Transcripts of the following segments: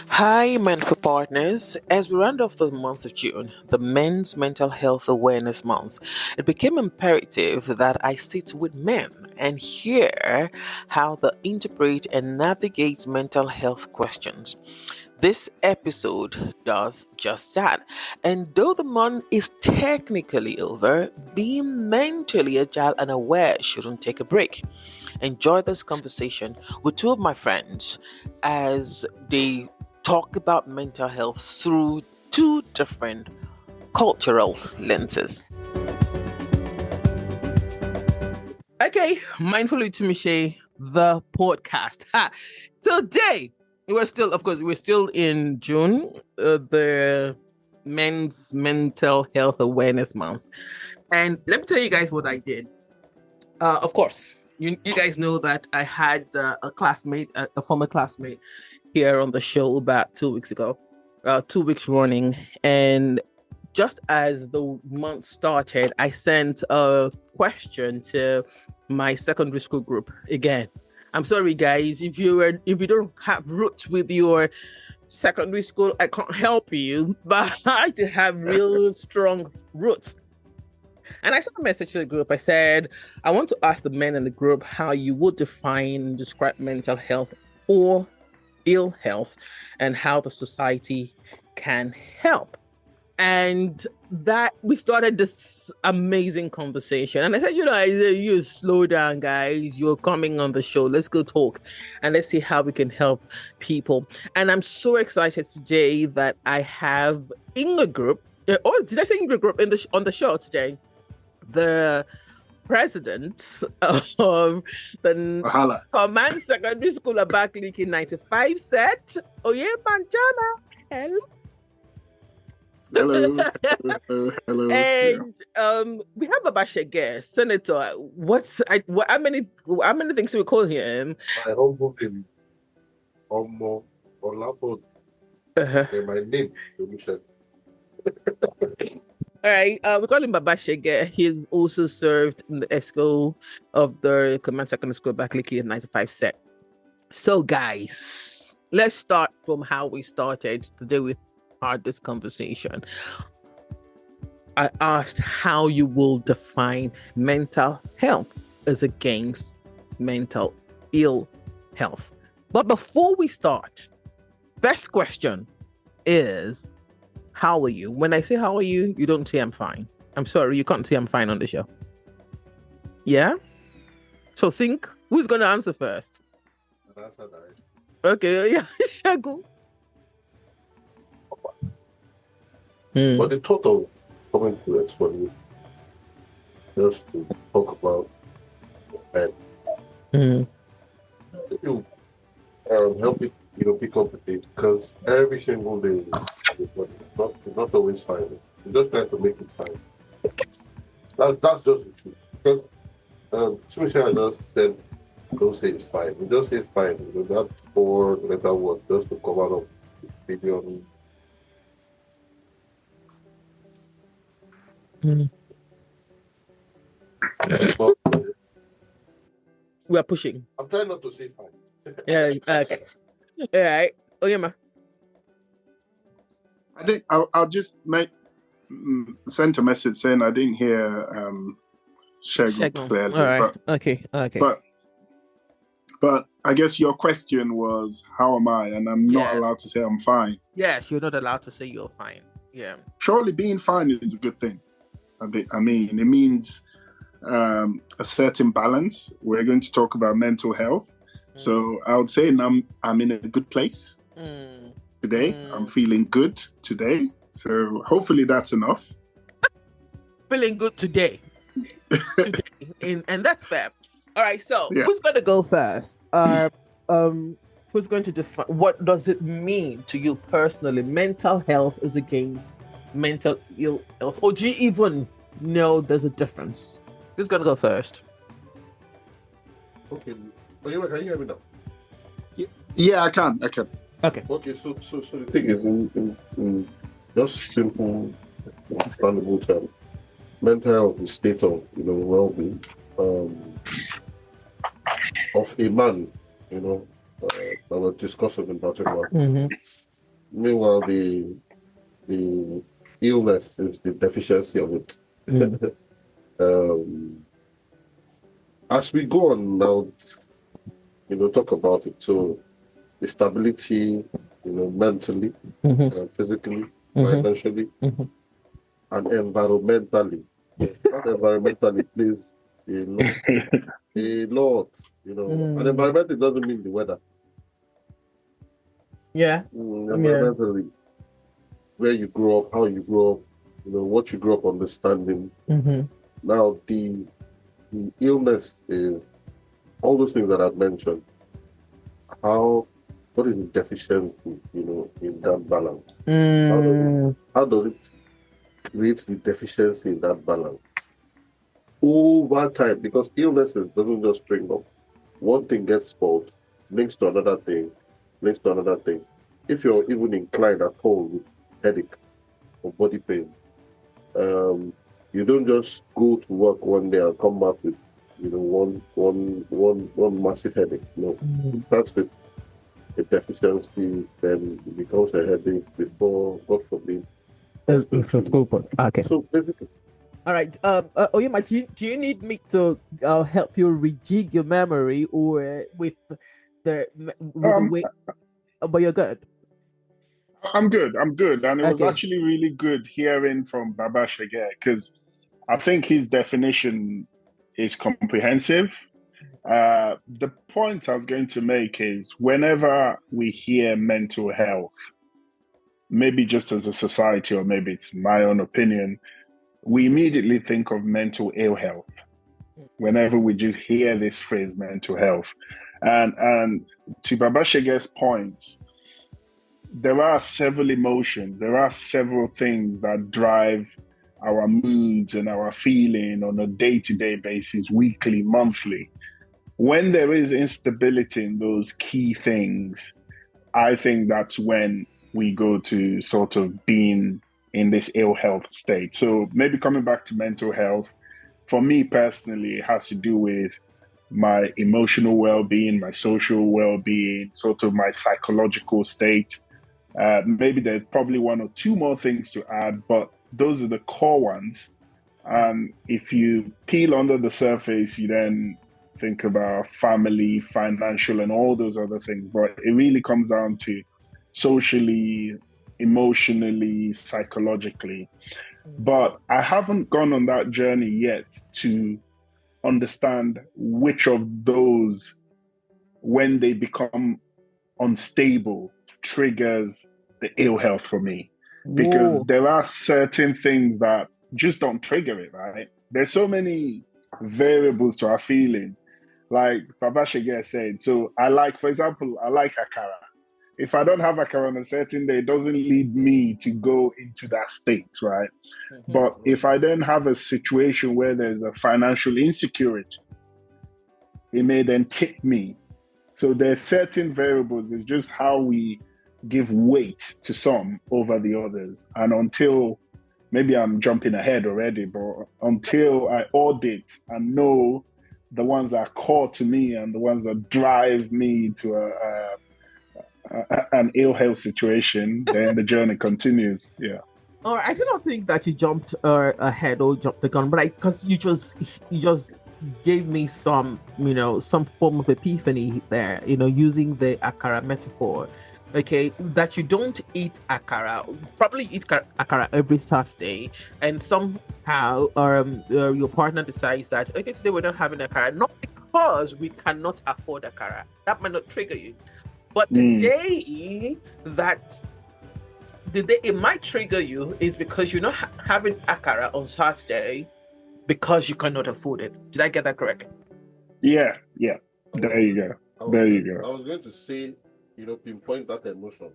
Hi, Mindful Partners. As we round off the month of June, the Men's Mental Health Awareness Month, it became imperative that I sit with men and hear how they interpret and navigate mental health questions. This episode does just that. And though the month is technically over, being mentally agile and aware shouldn't take a break. Enjoy this conversation with two of my friends as they talk about mental health through two different cultural lenses. Okay, Mindful Utumishe, the podcast. Today, we're still in June, the Men's Mental Health Awareness Month. And let me tell you guys what I did. Of course, you guys know that I had a classmate, a former classmate here on the show about 2 weeks ago, 2 weeks running. And just as the month started, I sent a question to my secondary school group again. I'm sorry, guys, if you don't have roots with your secondary school, I can't help you, but I do have real strong roots. And I sent a message to the group. I said, I want to ask the men in the group how you would define and describe mental health or ill health and how the society can help. And that we started this amazing conversation. And I said, you slow down, guys. You're coming on the show. Let's go talk and let's see how we can help people. And I'm so excited today that I have in the group. Oh, did I say in the group on the show today? The president of the Command Secondary School of Abakaliki 95 set, Onyema Njamma. Hello. Hello. And we have Babashege, Senator. How many things do we call him? My humble name, Onyema Olabode. And my name, Michelle. All right, we call him Babashege. He's also served in the ESCO of the Command Secondary School Abakaliki 95 set. So, guys, let's start from how we started today with this conversation. I asked how you will define mental health as against mental ill health. But before we start, first question is, how are you? When I say how are you, you don't say I'm fine. I'm sorry, you can't say I'm fine on the show. Yeah? So think, who's going to answer first? Okay, yeah, Segun. But the thought of coming to explain just to talk about and you help it, pick up with it, because every single day it's not always fine. You just try to make it fine. That's just the truth. Because Michelle just said, don't say it's fine. You just say it's fine. That's 4 letter words just to come out of the video. We are pushing. I'm trying not to say fine. Yeah. Okay. All right. Onyema. I think I'll just send a message saying I didn't hear Segun clearly. All right. Okay. But I guess your question was, how am I? And I'm not allowed to say I'm fine. Yes, you're not allowed to say you're fine. Yeah. Surely being fine is a good thing. I mean, it means a certain balance. We're going to talk about mental health. So I would say I'm in a good place today. I'm feeling good today. So hopefully that's enough. Feeling good today. And that's fair. All right, so who's going to go first? Who's going to define, what does it mean to you personally? Mental health is against mental ill health, or do you even know there's a difference? Who's gonna go first? Okay, can you hear me now? Yeah, I can. Okay, so the thing is, in just simple, understandable terms, mental health is state of well-being of a man, our discussion in particular. Mm-hmm. Meanwhile, the illness is the deficiency of it. As we go on now, talk about it. So the stability, mentally, physically, financially, and environmentally. Not environmentally, please. A lot. And environmentally doesn't mean the weather. Yeah. Environmentally, where you grow up, how you grow up, what you grew up understanding. Now, the illness is all those things that I've mentioned. What is the deficiency, in that balance? How does it create the deficiency in that balance over time? Because illnesses doesn't just spring up. One thing gets spoiled, links to another thing, links to another thing. If you're even inclined at all with headache or body pain, you don't just go to work one day and come back with one massive headache. No, it starts with a deficiency, then it becomes a headache before, God forbid. Okay. So basically, all right. Onyema, do you need me to help you rejig your memory, or with the way? But you're good. I'm good, and it was Okay. actually really good hearing from Babashege, because I think his definition is comprehensive. The point I was going to make is whenever we hear mental health, maybe just as a society, or maybe it's my own opinion, we immediately think of mental ill health whenever we just hear this phrase mental health. And to Babashege's point, there are several emotions, there are several things that drive our moods and our feeling on a day-to-day basis, weekly, monthly. When there is instability in those key things, I think that's when we go to sort of being in this ill health state. So maybe coming back to mental health, for me personally, it has to do with my emotional well-being, my social well-being, sort of my psychological state. Maybe there's probably one or two more things to add, but those are the core ones. If you peel under the surface, you then think about family, financial, and all those other things. But it really comes down to socially, emotionally, psychologically. But I haven't gone on that journey yet to understand which of those, when they become unstable, triggers the ill health for me. Because there are certain things that just don't trigger it, right? There's so many variables to our feeling. Like Babashege said, so for example, I like akara. If I don't have akara on a certain day, it doesn't lead me to go into that state, right? But if I then have a situation where there's a financial insecurity, it may then tip me. So there's certain variables. It's just how we give weight to some over the others. And until, maybe I'm jumping ahead already, but until I audit and know the ones that are core to me and the ones that drive me to an ill health situation, then the journey continues. Yeah. All right. I do not think that you jumped ahead or jumped the gun, but because you just gave me some form of epiphany there, using the akara metaphor. Okay, that you don't eat akara, probably eat akara every Saturday, and somehow your partner decides that, okay, today we're not having akara, not because we cannot afford akara. That might not trigger you. But today, it might trigger you is because you're not having akara on Saturday because you cannot afford it. Did I get that correctly? Yeah. There you go. I was going to say, pinpoint that emotion.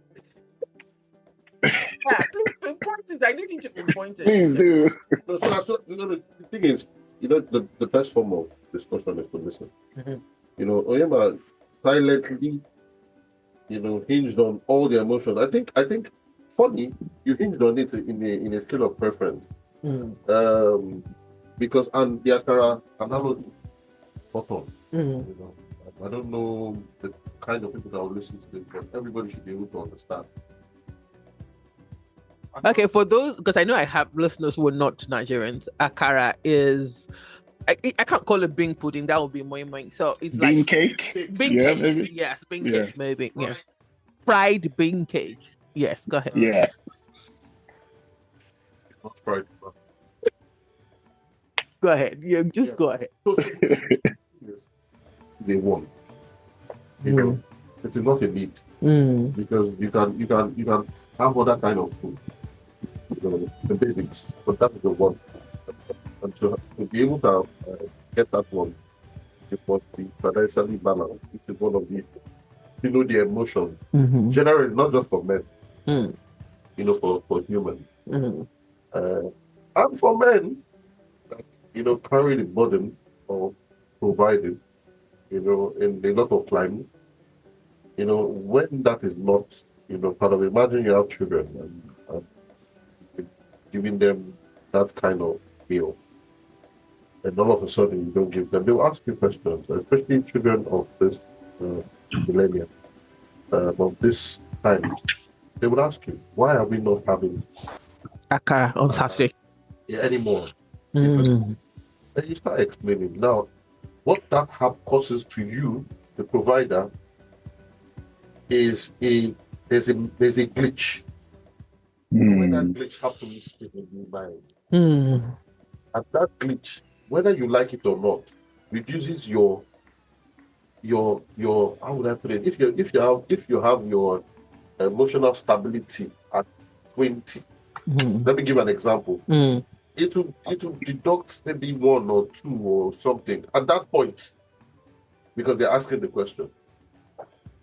Yeah, please pinpoint it. I need you to pinpoint it. Please do. So the thing is, the best form of discussion is to listen. Onyema silently, hinged on all the emotions. I think funny, you hinged on it in a scale of preference. Because and the akara analogy, bottom, I don't know the kind of people that will listen to this, but everybody should be able to understand. Okay, for those, because I know I have listeners who are not Nigerians, akara is, I can't call it bean pudding. That would be moi. So it's Bean like cake. bean Yeah, cake. maybe. Yes, bean Yeah. cake, maybe. Yeah, fried bean cake. Yes, go ahead. Yeah. Not fried. Go ahead. Yeah, just Yeah. go ahead. So, they want. You know, it is not a need because you can have other kind of food, the basics, but that is the one. And to be able to get that one, it must be financially balanced. It is one of the, the emotions. Generally, not just for men, for humans. And for men, carry the burden of providing, in a lot of climates, when that is not, part of, imagine you have children and giving them that kind of meal, and all of a sudden you don't give them, they'll ask you questions, especially children of this millennium, of this time. They would ask you, why are we not having Akara on Saturday anymore? And you start explaining. Now, what that causes to you, the provider, is there's a glitch. When that glitch happens in your mind, and that glitch, whether you like it or not, reduces your how would I put it? If you have your emotional stability at 20, let me give an example. It will deduct maybe 1 or 2 or something at that point, because they're asking the question.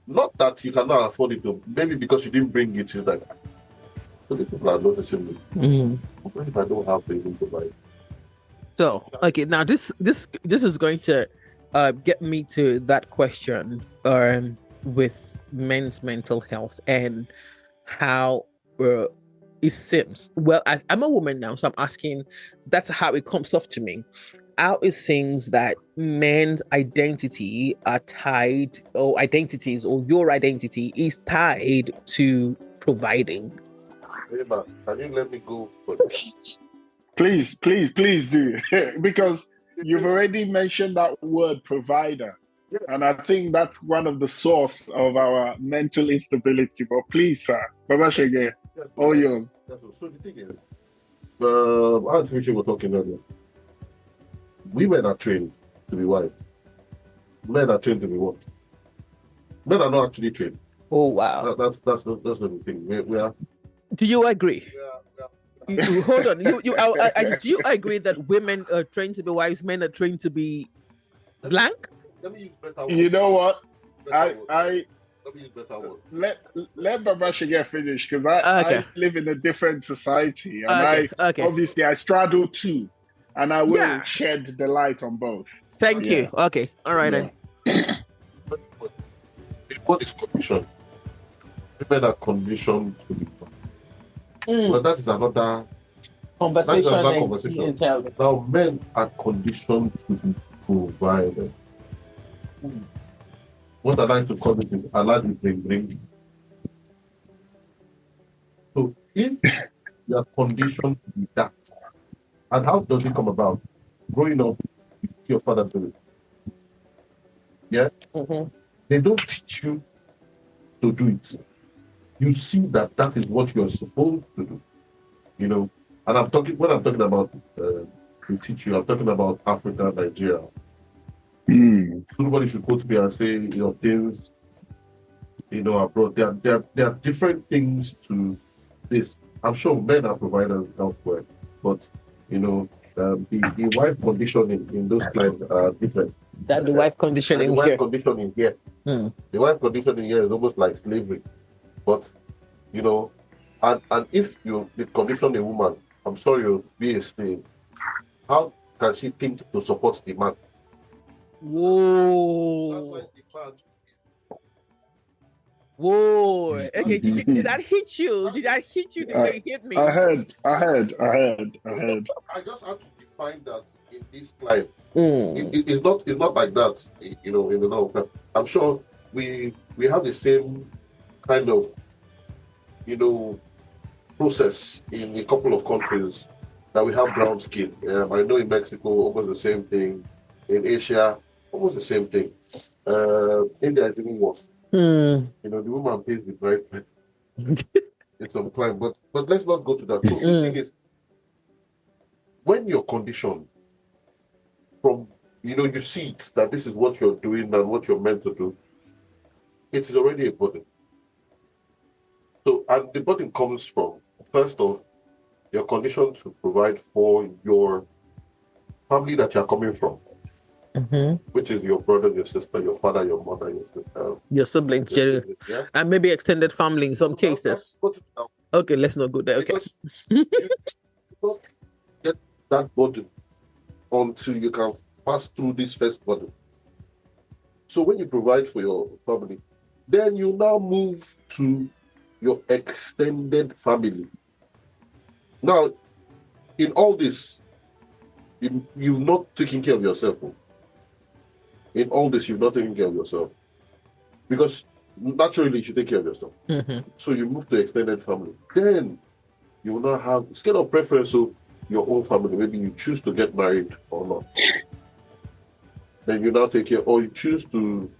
Not that you cannot afford it, maybe because you didn't bring it. It's like, so the people are noticing me. What if I don't have the to buy? So, okay, now this is going to get me to that question with men's mental health and how it seems. Well, I'm a woman now, so I'm asking, that's how it comes off to me. How it seems that men's identity are tied, or identities, or your identity is tied to providing. Hey man, can you let me go? Please do. Because you've already mentioned that word provider. And I think that's one of the source of our mental instability. But please, sir, Babashege, all yours. So the thing is, as we were talking earlier, women are trained to be wives. Men are trained to be what? Men are not actually trained. Oh wow! That's the thing. We are. Do you agree? Hold on. Do you agree that women are trained to be wives, men are trained to be blank? Let me use better words. You know what? Let me use better words. Let Babashege finish, because I live in a different society, and obviously I straddle two, and I will shed the light on both. Thank you. Okay. All right then. What is condition? Women are conditioned to be. But that is another conversation. Now, men are conditioned to be provided. What I like to call it is allow you bring. So if you are conditioned to be that, and how does it come about? Growing up, you see your father do it. Yeah? They don't teach you to do it. You see that is what you're supposed to do. And when I'm talking about to teach you, I'm talking about Africa, Nigeria. Nobody should go to me and say, things, abroad. There are different things to this. I'm sure men are providers elsewhere, but the wife conditioning in those clients are different. That the wife conditioning the here. wife conditioning here. The wife conditioning here is almost like slavery. But and if you condition a woman, I'm sorry, you'll be a slave. How can she think to support the man? Whoa. Whoa. Okay, did that hit you? Did that hit you the way it hit me? I heard. I just had to find that in this climate, Mm. it's not like that, in the long term. I'm sure we have the same kind of, process in a couple of countries that we have brown skin. I know in Mexico, almost the same thing. In Asia, almost the same thing. India is even worse. Mm. The woman pays the bride price. It's some climb, but let's not go to that. So the thing is, when you're conditioned from, you see it, that this is what you're doing and what you're meant to do, it is already a burden. So, and the burden comes from, first off, you're conditioned to provide for your family that you're coming from, which is your brother, your sister, your father, your mother, your sister, your siblings, yeah? And maybe extended family in some cases. Okay, let's not go there. Okay. Because you don't get that burden until you can pass through this first burden. So when you provide for your family, then you now move to your extended family. Now, in all this, you've not taken care of yourself. In all this, you've not taken care of yourself. Because naturally, you should take care of yourself. So you move to extended family. Then you will not have scale of preference of your own family. Maybe you choose to get married or not. Then you now take care, or you choose to,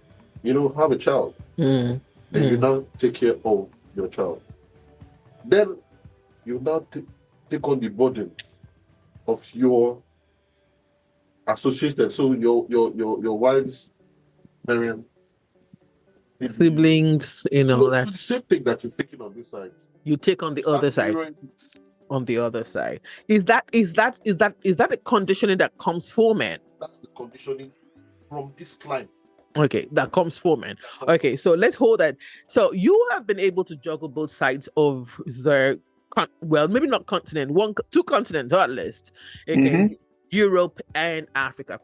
have a child. Then you now take care of your child. Then you now take on the burden of your associated, so your wife's parents, siblings, so that. The same thing that you're taking on this side, you take on the other side. On the other side, is that a conditioning that comes for men? That's the conditioning from this climate. Okay, that comes for men. Okay, so let's hold that. So you have been able to juggle both sides of the maybe not continent, two continents at least. Okay, Europe and Africa,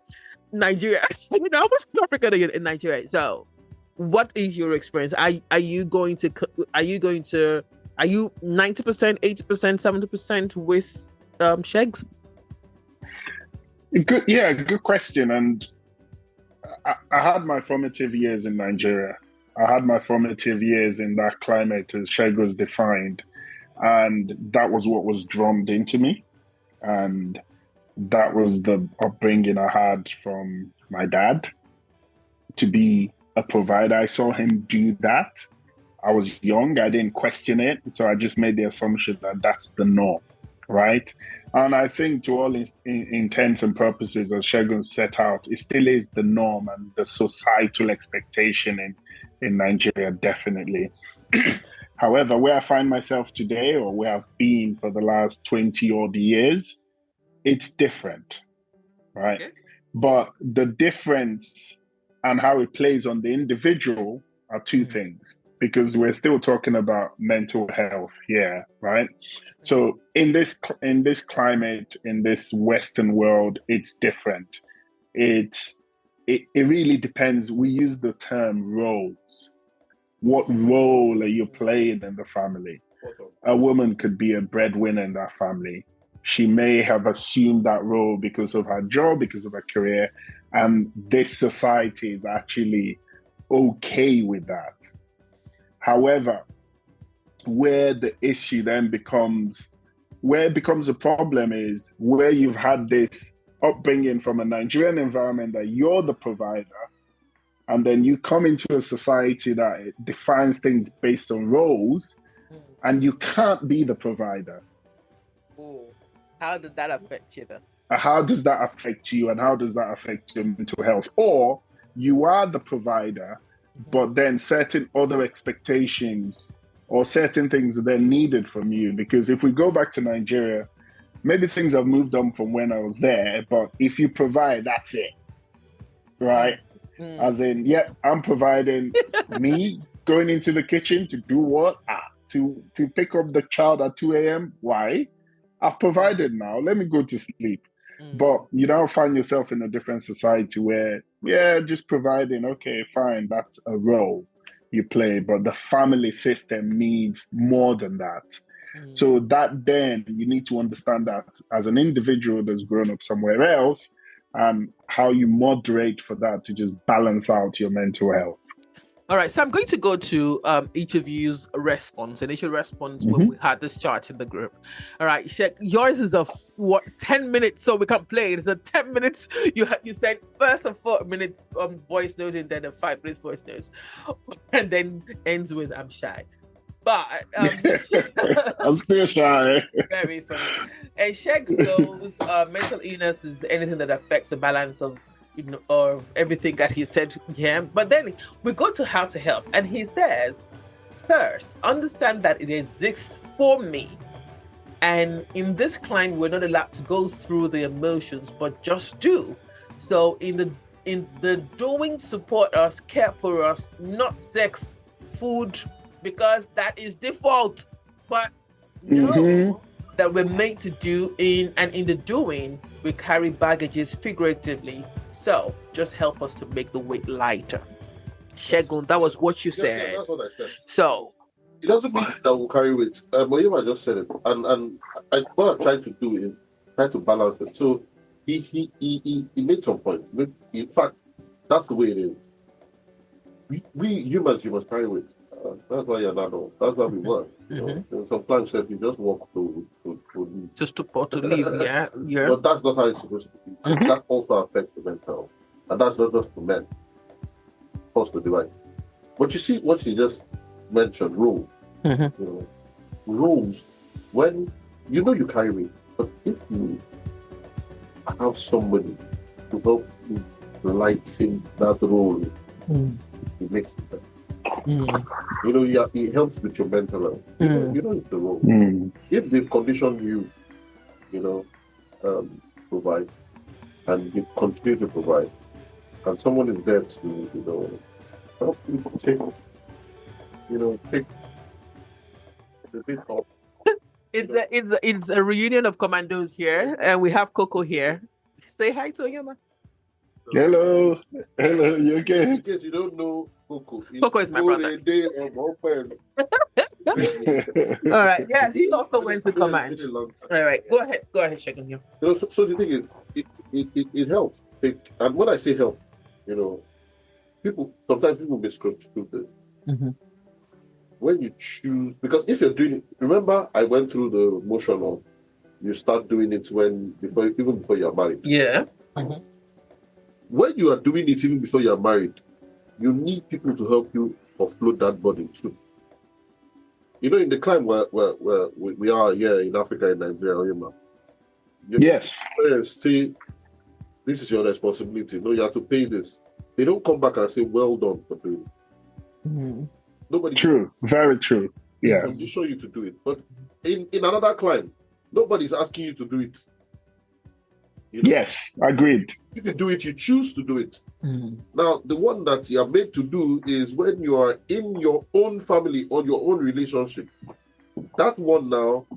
Nigeria. How much Africa are you in Nigeria? So, what is your experience? Are you 90%, 80%, 70% with Shegs? Good question. And I had my formative years in Nigeria. I had my formative years in that climate, as Shego's defined. And that was what was drummed into me. And that was the upbringing I had from my dad, to be a provider. I saw him do that. I was young. I didn't question it. So I just made the assumption that that's the norm, right? And I think to all intents and purposes, as Segun set out, it still is the norm and the societal expectation in Nigeria, definitely. However, where I find myself today, or where I've been for the last 20 odd years, it's different, right? Okay. But the difference and how it plays on the individual are two things, because we're still talking about mental health here, right? So in this climate, in this Western world, it's different. It really depends. We use the term roles. What role are you playing in the family? A woman could be a breadwinner in that family. She may have assumed that role because of her job, because of her career, and this society is actually okay with that. However, where the issue then becomes a problem is where you've had this upbringing from a Nigerian environment that you're the provider, and then you come into a society that defines things based on roles, and you can't be the provider. Ooh. How did that affect you then? How does that affect you, and how does that affect your mental health? Or you are the provider, but then certain other expectations or certain things are then needed from you. Because if we go back to Nigeria, maybe things have moved on from when I was there, but if you provide, that's it, right? As in, I'm providing. Me going into the kitchen to do what? To pick up the child at 2 a.m. Why? I've provided now. Let me go to sleep. But you now find yourself in a different society where, just providing, okay, fine, that's a role you play. But the family system needs more than that. So that then you need to understand that as an individual that's grown up somewhere else, and how you moderate for that to just balance out your mental health. All right, so I'm going to go to each of you's initial response when we had this chart in the group. All right, Shek, yours is 10 minutes, so we can play it. It's a 10 minutes. You said first a 4 minutes voice note and then a 5 minutes voice note, and then ends with I'm shy. But I'm still shy. Very funny. And Shek's goes, mental illness is anything that affects the balance of or everything that he said here. But then we go to how to help, and he says, first, understand that it exists for me, and in this climb we're not allowed to go through the emotions, but just do. So in the doing, support us, care for us, not sex, food, because that is default, but know that we're made to do in the doing we carry baggages figuratively. So just help us to make the weight lighter. Segun, that was what you said. Yeah, that's what I said. So it doesn't mean that we'll carry weight. Onyema just said it, and what I'm trying to do is try to balance it. So he made some point. In fact, that's the way it is. We humans, you must carry weight. That's why you're not. That's why we work. Sometimes you just walk to just to live, yeah. But that's not how it's supposed to be. That also affects the mental, and that's not just for men. Of the divide. But you see what you just mentioned, rules. Rules. When you carry weight, but if you have somebody to help you lighten that role, it makes it better. It helps with your mental health. It's the role. If they've conditioned you, provide, and you continue to provide, and someone is there to, help you take the bit off. It's a reunion of commandos here, and we have Coco here. Say hi to Onyema. Hello, you okay? In case you don't know Coco is my brother. All right, yeah, he also went to command. All right, go ahead, Segun here. So the thing is, it helps. And when I say help, sometimes people misconstrue this. When you choose, because if you're doing it, remember I went through the motion of you start doing it even before you're married. Yeah. When you are doing it even before you're married, you need people to help you offload that burden too. In the climb where we are here in Africa, in Nigeria, yes. Say, this is your responsibility. No, you have to pay this. They don't come back and say, well done for doing it. Nobody. True. Very true. Yeah. Condition you to do it. But in another climb, nobody's asking you to do it. Yes, agreed. If you do it, you choose to do it. Now, the one that you are made to do is when you are in your own family or your own relationship. That one now,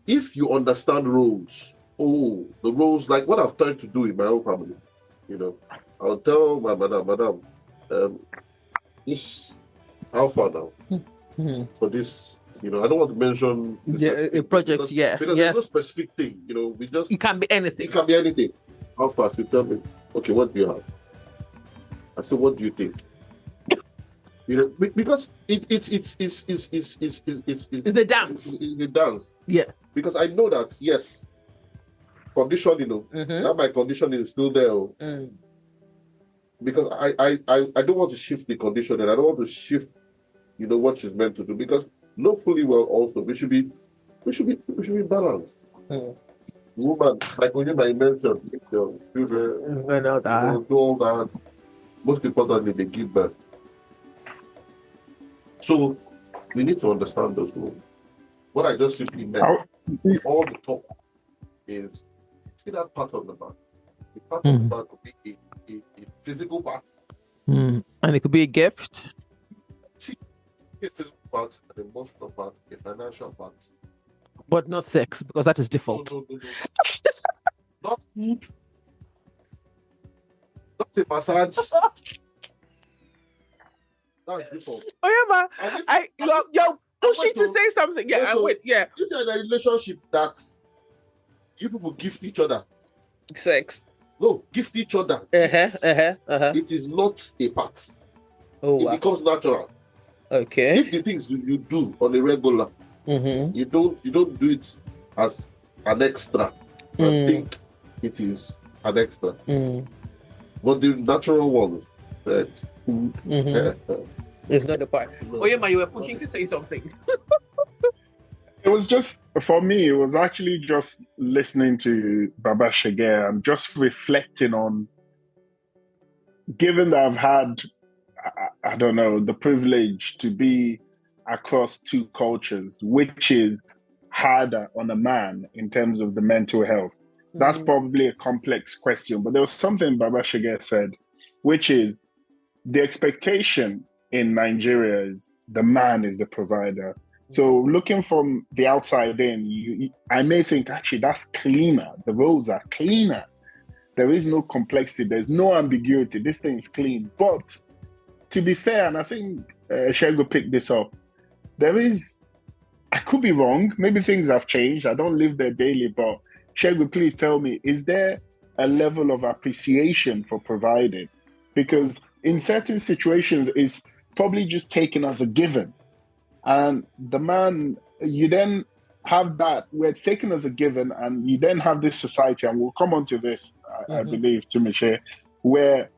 if you understand roles, the roles, like what I've tried to do in my own family, I'll tell my madam, this, how far now? For this, I don't want to mention a project, because there's no specific thing, we just it can be anything. It can be anything. How fast? You tell me, okay, what do you have? I said, what do you think? Because it's the dance. It's the dance. Yeah. Because I know that, yes, conditioning, that my conditioning is still there. Because I don't want to shift the conditioning. I don't want to shift, what she's meant to do. Because know fully well also we should be balanced. Woman, like when you mentioned, your children, I know that. Do all that. Most importantly, they give birth. So we need to understand those rules. What I just simply meant, all the talk is see that part of the back. The part of the back could be a physical part. And it could be a gift. See, a physical part, an emotional part, a financial part. But not sex, because that is default. No. Not food. Not a massage. That's default. Oh yeah, man. Oh, she to say something. Yeah, I would. Yeah. If you're in a relationship that you people gift each other. Sex. No, gift each other. It is not a part. Oh, it becomes natural. Okay. If the things you do on a regular, you don't do it as an extra. I think it is an extra. But the natural ones, that food, it's not the part. Onyema, you were pushing to say something. It was just, for me, it was actually just listening to Babashege and just reflecting on, given that I've had, I don't know, the privilege to be across two cultures, which is harder on a man in terms of the mental health. That's probably a complex question, but there was something Babashege said, which is the expectation in Nigeria is the man is the provider. So looking from the outside in, I may think, actually, that's cleaner. The roles are cleaner. There is no complexity. There's no ambiguity. This thing is clean. But to be fair, and I think Segun picked this up, there is, I could be wrong. Maybe things have changed. I don't live there daily, but Segun, please tell me, is there a level of appreciation for providing? Because in certain situations, it's probably just taken as a given. And the man, you then have that where it's taken as a given, and you then have this society, and we'll come on to this, I believe, Tumiche, where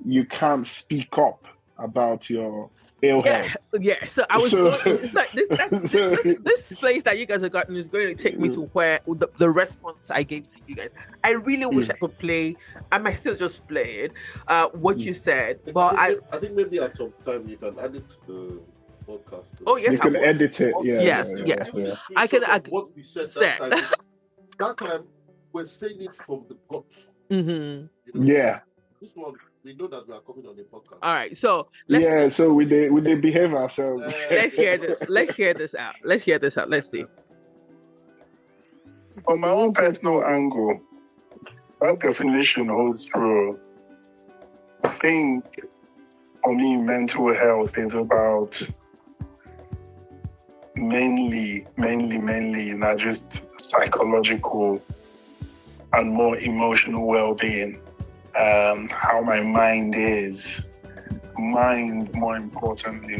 you can't speak up about your ill health. Yeah. So I was going, it's like this place that you guys have gotten is going to take me to where the response I gave to you guys. I really wish I could play. I might still just play it. What you said, but I think maybe at some time you can add it to the podcast. Oh yes, you can edit it. Yeah. Yes. I can. What we said that time we're saying it from the guts. Yeah. This one, we know that we are coming on the podcast. All right, so so we behave ourselves. Let's hear this. Let's hear this out. Let's see. From my own personal angle, that definition holds true. I think for me, mental health is about mainly not just psychological and more emotional well-being. How my mind is. Mind, more importantly,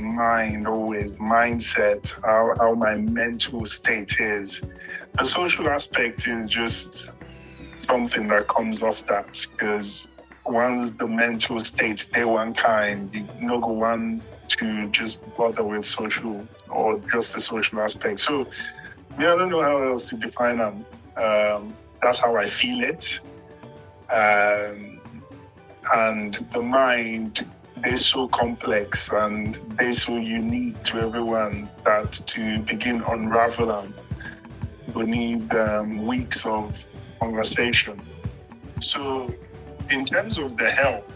always, mindset, how my mental state is. The social aspect is just something that comes off that, because once the mental state, they one kind, you no go one to just bother with social or just the social aspect. So, I don't know how else to define them. That's how I feel it. And the mind is so complex and they're so unique to everyone that to begin unraveling, we need weeks of conversation. So in terms of the help,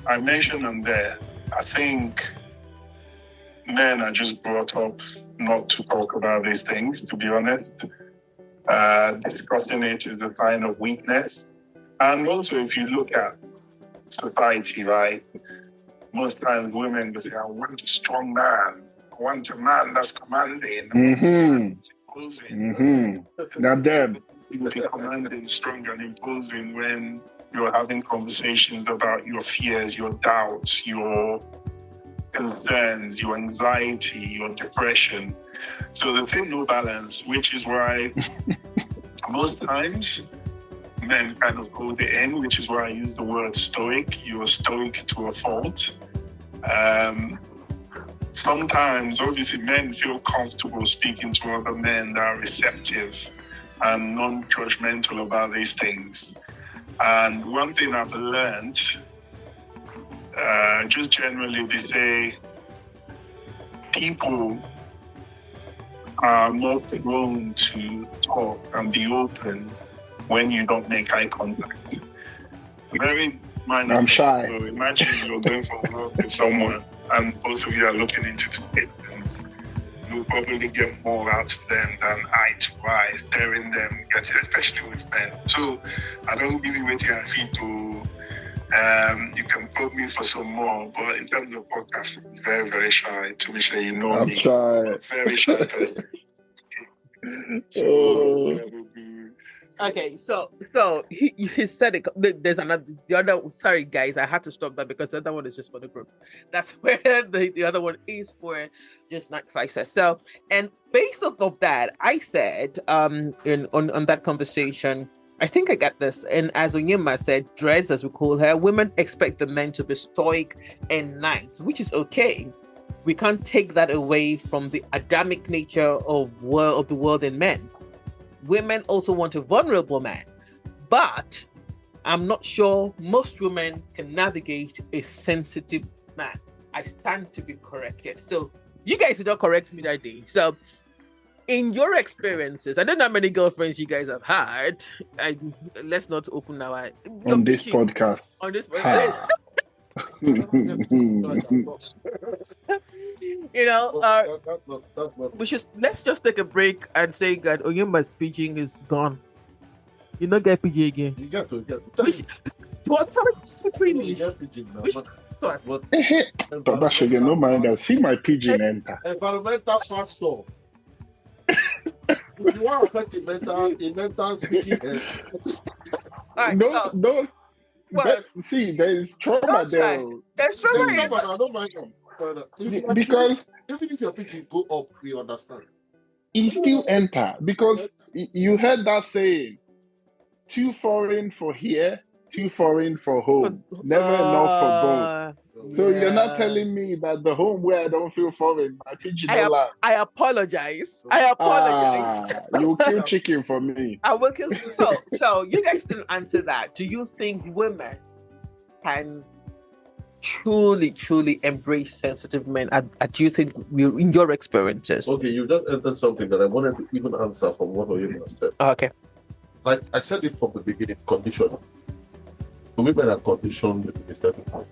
I mentioned on there, I think men are just brought up not to talk about these things, to be honest. Discussing it is a sign of weakness. And also, if you look at society, right, most times women will say, I want a strong man. I want a man that's commanding. Not them. You will be commanding, strong and imposing when you're having conversations about your fears, your doubts, your concerns, your anxiety, your depression. So the thing, no balance, which is why most times men kind of go the end, which is why I use the word stoic. You're stoic to a fault. Sometimes, obviously, men feel comfortable speaking to other men that are receptive and non-judgmental about these things. And one thing I've learned, just generally, they say people are more prone to talk and be open when you don't make eye contact. Very minor. I'm shy. So imagine you're going for a walk with someone and both of you are looking into two things. You'll probably get more out of them than eye to eye, staring them, especially with men. So I don't give you what I feel to You can quote me for some more, but in terms of podcasting, I'm very, very shy. To be sure, you know I'm me. trying. Very shy person. Okay, so he said it. There's another, the other. Sorry, guys, I had to stop that because the other one is just for the group. That's where the other one is for just not Pfizer. So, and based off of that, I said on that conversation, I think I got this. And as Onyema said, Dredz, as we call her, women expect the men to be stoic and nice, which is okay. We can't take that away from the Adamic nature of the world in men. Women also want a vulnerable man, but I'm not sure most women can navigate a sensitive man. I stand to be corrected. So you guys did not correct me that day. So in your experiences, I don't know how many girlfriends you guys have had. Let's not open our On this podcast. On this podcast. Let's just take a break and say that Onyema's PG is gone. You not get PG again. You get to. What? You get PG now. But Babashege, no mind that. See my pigeon enter. Environmental factor. If you want to affect the mental speaking health. No. Well, See, there is trauma there. There's trauma. I don't mind them. Because even if your pitching go up, we understand. He still enter because you heard that saying, too foreign for here, too foreign for home, never enough for both. So you're not telling me that the home where I don't feel foreign, my pigeon don't land. I apologize. You kill chicken for me. I will kill. So you guys didn't answer that. Do you think women can truly embrace sensitive men? Do you think in your experiences? Okay, you just entered something that I wanted to even answer from what you said. Okay. Like I said it from the beginning, condition. So women are conditioned in a certain point.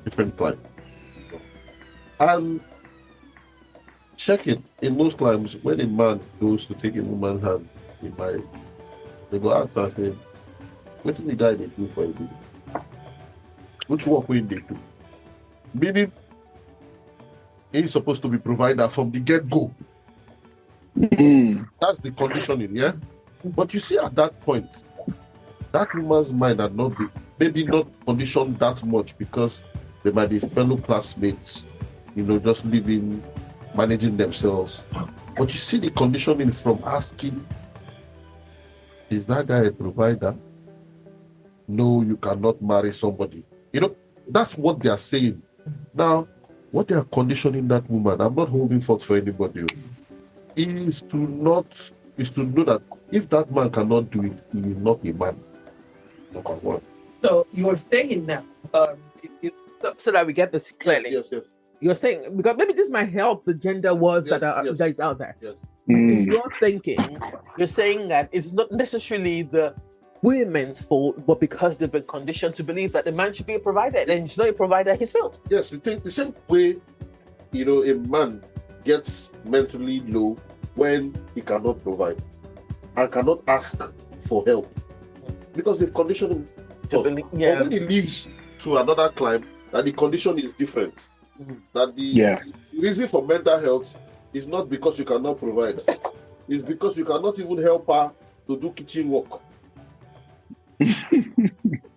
Different climate. And check it, in most climes, when a man goes to take a woman's hand in marriage, they go out and say, what did the guy they do for a living? Which work will they do? Meaning, he's supposed to be provider from the get-go. That's the conditioning, yeah? But you see, at that point, that woman's mind had not been, maybe not conditioned that much because they might be fellow classmates, just living, managing themselves. But you see the conditioning from asking, is that guy a provider? No, you cannot marry somebody. That's what they are saying. Now, what they are conditioning that woman, I'm not holding forth for anybody, is to know that if that man cannot do it, he is not a man. Number one. So you're saying that, so that we get this clearly. Yes. You're saying, because maybe this might help the gender wars that are out there. Yes. In your thinking, you're saying that it's not necessarily the women's fault, but because they've been conditioned to believe that the man should be a provider, and he's not a provider, his fault. Yes, the same way, a man gets mentally low when he cannot provide and cannot ask for help because they've conditioned him. Or when he leaves to another climb, that the condition is different. That the reason for mental health is not because you cannot provide, it's because you cannot even help her to do kitchen work.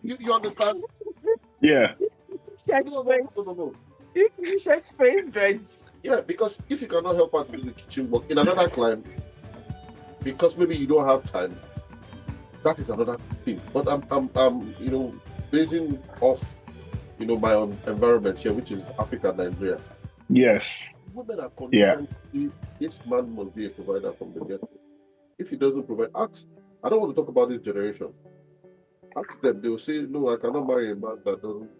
you understand? Yeah. No. You check face, Dredz. Yeah, because if you cannot help her to do the kitchen work in another climb, because maybe you don't have time, that is another thing. But I'm basing off, my own environment here, which is Africa, Nigeria. Yes. Women are conditioned. This man must be a provider from the get-go. If he doesn't provide, I don't want to talk about this generation. Ask them, they will say, no, I cannot marry a man that doesn't.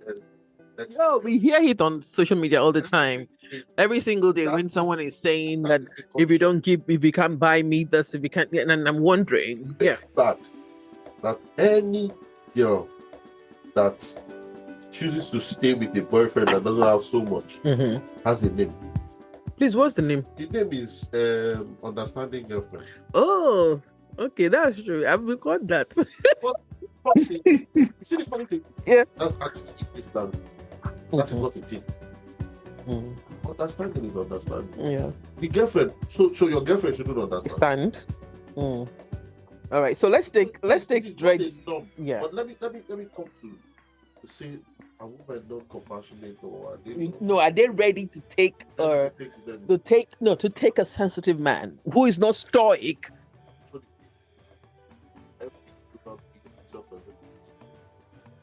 No, we hear it on social media all the time. Every single day when someone is saying that if you can't buy me this, if you can't, and I'm wondering, that any girl that chooses to stay with a boyfriend that doesn't have so much has a name. Please, what's the name? The name is Understanding Girlfriend. Oh, okay, that's true. I've got that. funny thing. You see this funny thing? Yeah. That's actually Islam. That's not a thing. Understanding is understanding. Yeah. The girlfriend. So your girlfriend shouldn't understand. Stand. All right. So let's take Dredz. Yeah. But let me come to say a woman not compassionate or are they Are they ready to take to take a sensitive man who is not stoic?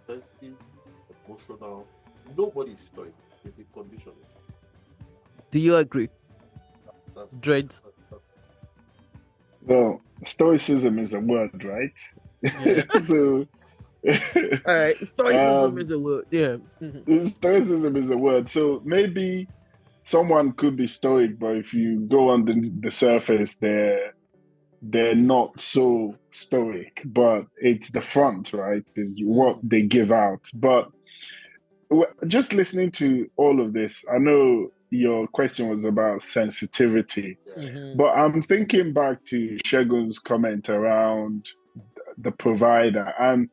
Sensitive, emotional. Nobody is stoic. It's a condition. Do you agree, Dredz? Well, stoicism is a word, right? Yeah. So, all right, stoicism is a word. Yeah. Stoicism is a word. So maybe someone could be stoic, but if you go on the surface, they're not so stoic. But it's the front, right? Is what they give out. But just listening to all of this, I know your question was about sensitivity, but I'm thinking back to Segun's comment around the provider. And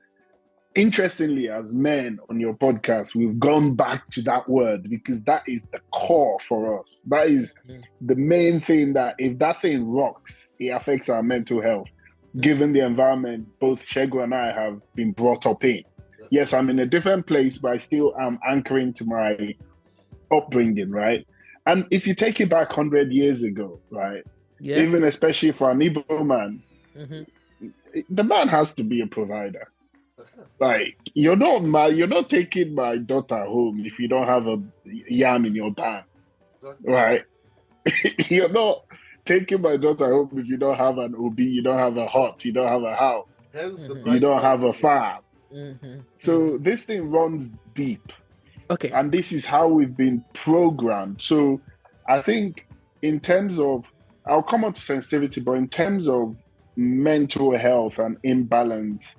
interestingly, as men on your podcast, we've gone back to that word because that is the core for us. That is the main thing that if that thing rocks, it affects our mental health, given the environment both Segun and I have been brought up in. Yes, I'm in a different place, but I still am anchoring to my upbringing, right? And if you take it back 100 years ago, right? Yeah. Even especially for an Igbo man, the man has to be a provider. Like you're not taking my daughter home if you don't have a yam in your bag, right? You're not taking my daughter home if you don't have an OB, you don't have a hut, you don't have a house, you don't have a farm. So this thing runs deep. Okay. And this is how we've been programmed. So I think in terms of, I'll come on to sensitivity, but in terms of mental health and imbalance,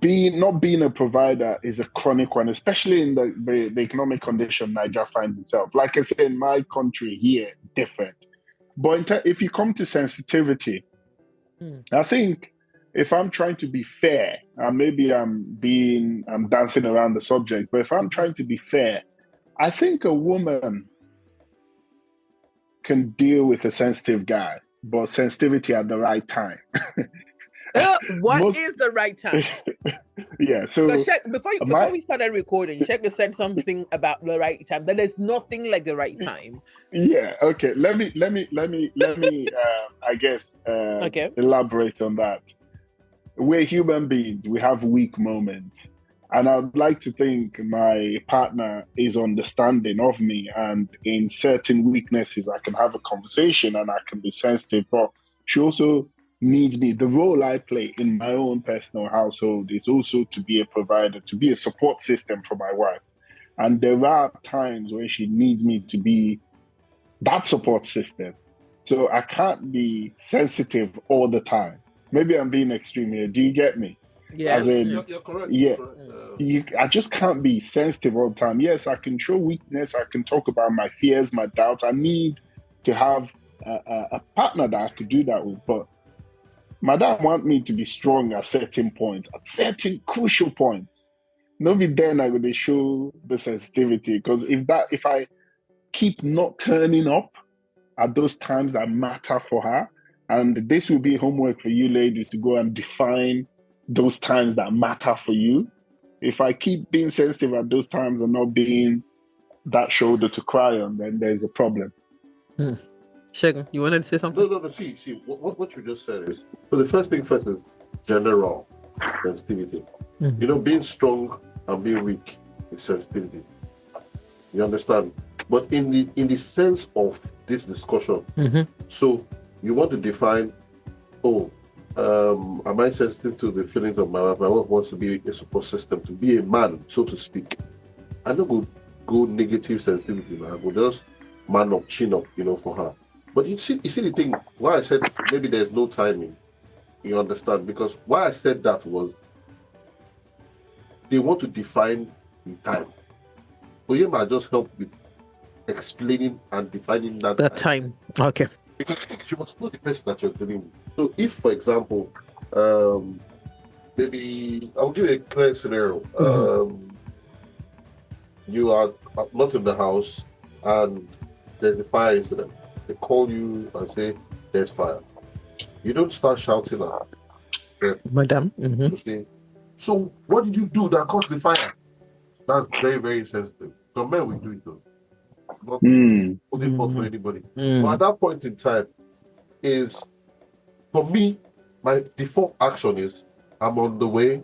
not being a provider is a chronic one, especially in the economic condition Nigeria finds itself. Like I said, in my country here, different. But if you come to sensitivity, I think if I'm trying to be fair, and maybe I'm dancing around the subject, but if I'm trying to be fair, I think a woman can deal with a sensitive guy, but sensitivity at the right time. What is the right time? Yeah, so before we started recording, Sheka said something about the right time. That there's nothing like the right time. Yeah, okay. Let me I guess elaborate on that. We're human beings. We have weak moments. And I'd like to think my partner is understanding of me, and in certain weaknesses, I can have a conversation and I can be sensitive, but she also needs me. The role I play in my own personal household is also to be a provider, to be a support system for my wife. And there are times when she needs me to be that support system. So I can't be sensitive all the time. Maybe I'm being extreme here. Do you get me? Yeah, you're correct. Yeah, correct. I just can't be sensitive all the time. Yes, I can show weakness. I can talk about my fears, my doubts. I need to have a partner that I could do that with. But my dad want me to be strong at certain points, at certain crucial points. Maybe then I would show the sensitivity, because if I keep not turning up at those times that matter for her, and this will be homework for you ladies to go and define those times that matter for you. If I keep being sensitive at those times and not being that shoulder to cry on, then there's a problem. Segun, you wanted to say something? No. See, what you just said is, so the first thing first is general sensitivity. You know, being strong and being weak is sensitivity. You understand? But in the sense of this discussion, so you want to define, am I sensitive to the feelings of my wife? My wife wants to be a support system, to be a man, so to speak. I don't go negative sensitivity, man. I go just man up, chin up, for her. But you see the thing, why I said maybe there's no timing, you understand? Because why I said that was they want to define the time. Onyema just helped with explaining and defining that time. Okay. Because she must know the person that you're dealing with. So if, for example, maybe I'll give you a clear scenario. Mhm. You are not in the house, and there's a fire incident. They call you and say there's fire. You don't start shouting at them. Madam. You say, so what did you do that caused the fire? That's very, very sensitive. Some men will do it though. Not putting fault for anybody. But at that point in time, is for me, my default action is I'm on the way.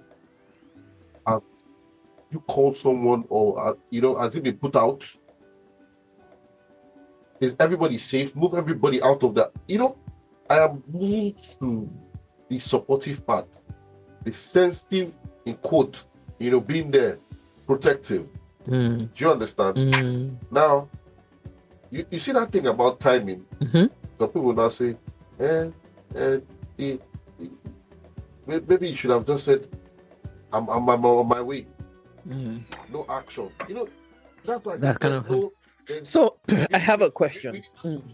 You call someone, or as if they put out. Is everybody safe? Move everybody out of that. I am moving to the supportive part, the sensitive in quote. Being there, protective. Do you understand? Now, you see that thing about timing. Some people will now say, maybe you should have just said, I'm on my way. No action. That's why That kind of. So I have a question. We need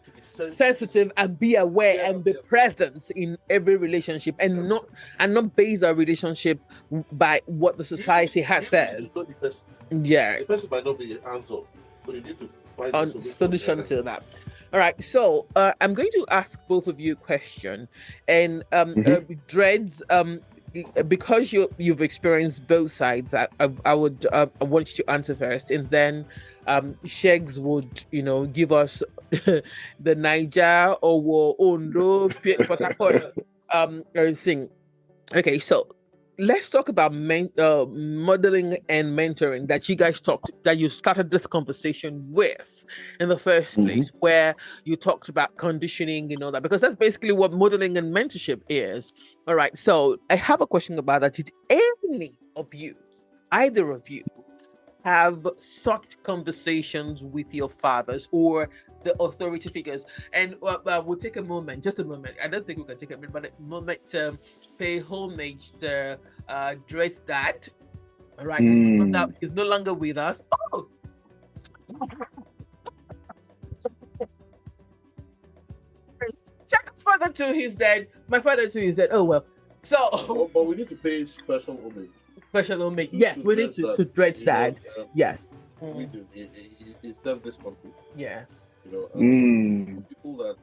to be sensitive and be aware and be present in every relationship, and not base our relationship by what the society has says. The person might not be hands-on, so you need to find a solution to that. All right, so I'm going to ask both of you a question, and Dredz, because you've experienced both sides, I want you to answer first, and then Shegs would give us the Niger or Ondo Port Harcourt thing. Okay, so let's talk about modeling and mentoring that you started this conversation with in the first place, where you talked about conditioning and all that, because that's basically what modeling and mentorship is. All right, so I have a question about that. Did either of you have such conversations with your fathers or the authority figures? And we'll take just a moment. I don't think we can take a minute, but a moment to pay homage to Dredz dad. All right, he's no longer with us. Oh, Jack's father too, he's dead. My father too is dead. Oh well. So, but we need to pay special homage. Yes, we need to Dredz dad. Yes. We do. He served this country. Yes. People that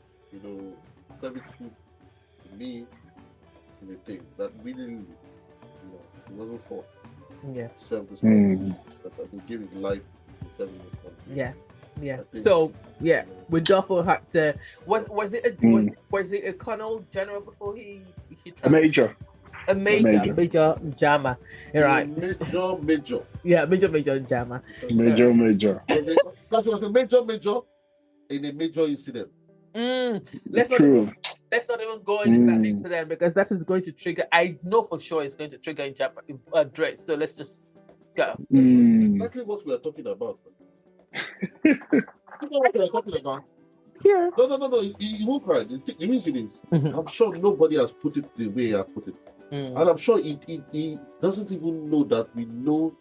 serve it to me in a thing that really, it wasn't for. Yeah. Serve this country. That he gave his life to serve this country. Yeah. Yeah. So we therefore had to. Was it a colonel general before he traveled? A major Njamma. Right. Major. Yeah, major Njamma. Major. That was a major in a major incident. Let's not even go into that incident, because that is going to trigger. I know for sure it's going to trigger in Dredz. So let's just go. Exactly what we are talking about. You know what we are talking about? Yeah. No. He won't cry. The reason is, I'm sure nobody has put it the way I put it. And I'm sure he doesn't even know that we know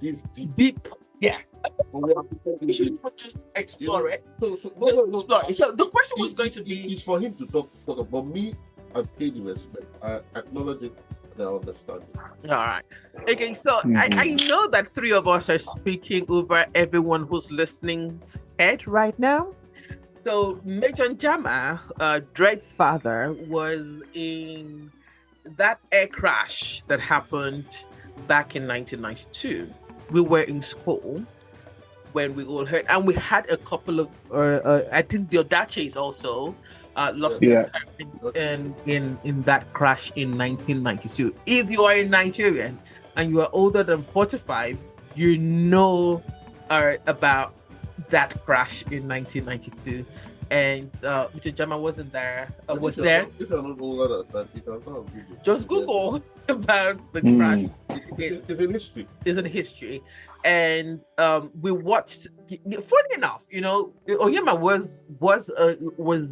this deep. Yeah. We should just explore it. So the question was going to be... It's for him to talk about. But me, I pay the respect. I acknowledge it and I understand it. All right. Okay, so I know that three of us are speaking over everyone who's listening's head right now. So Major Njamma, Dredz's father, was in that air crash that happened back in 1992. We were in school when we all heard, and we had a couple of, I think the Odaches also lost their parents in that crash in 1992. If you are a Nigerian and you are older than 45, you know about that crash in 1992. And Mr. Njamma wasn't there. Was there? If you're not older than that, you can go on Google. Just Google about the crash. It's in history. It's in history. And we watched. Funny enough, Onyema was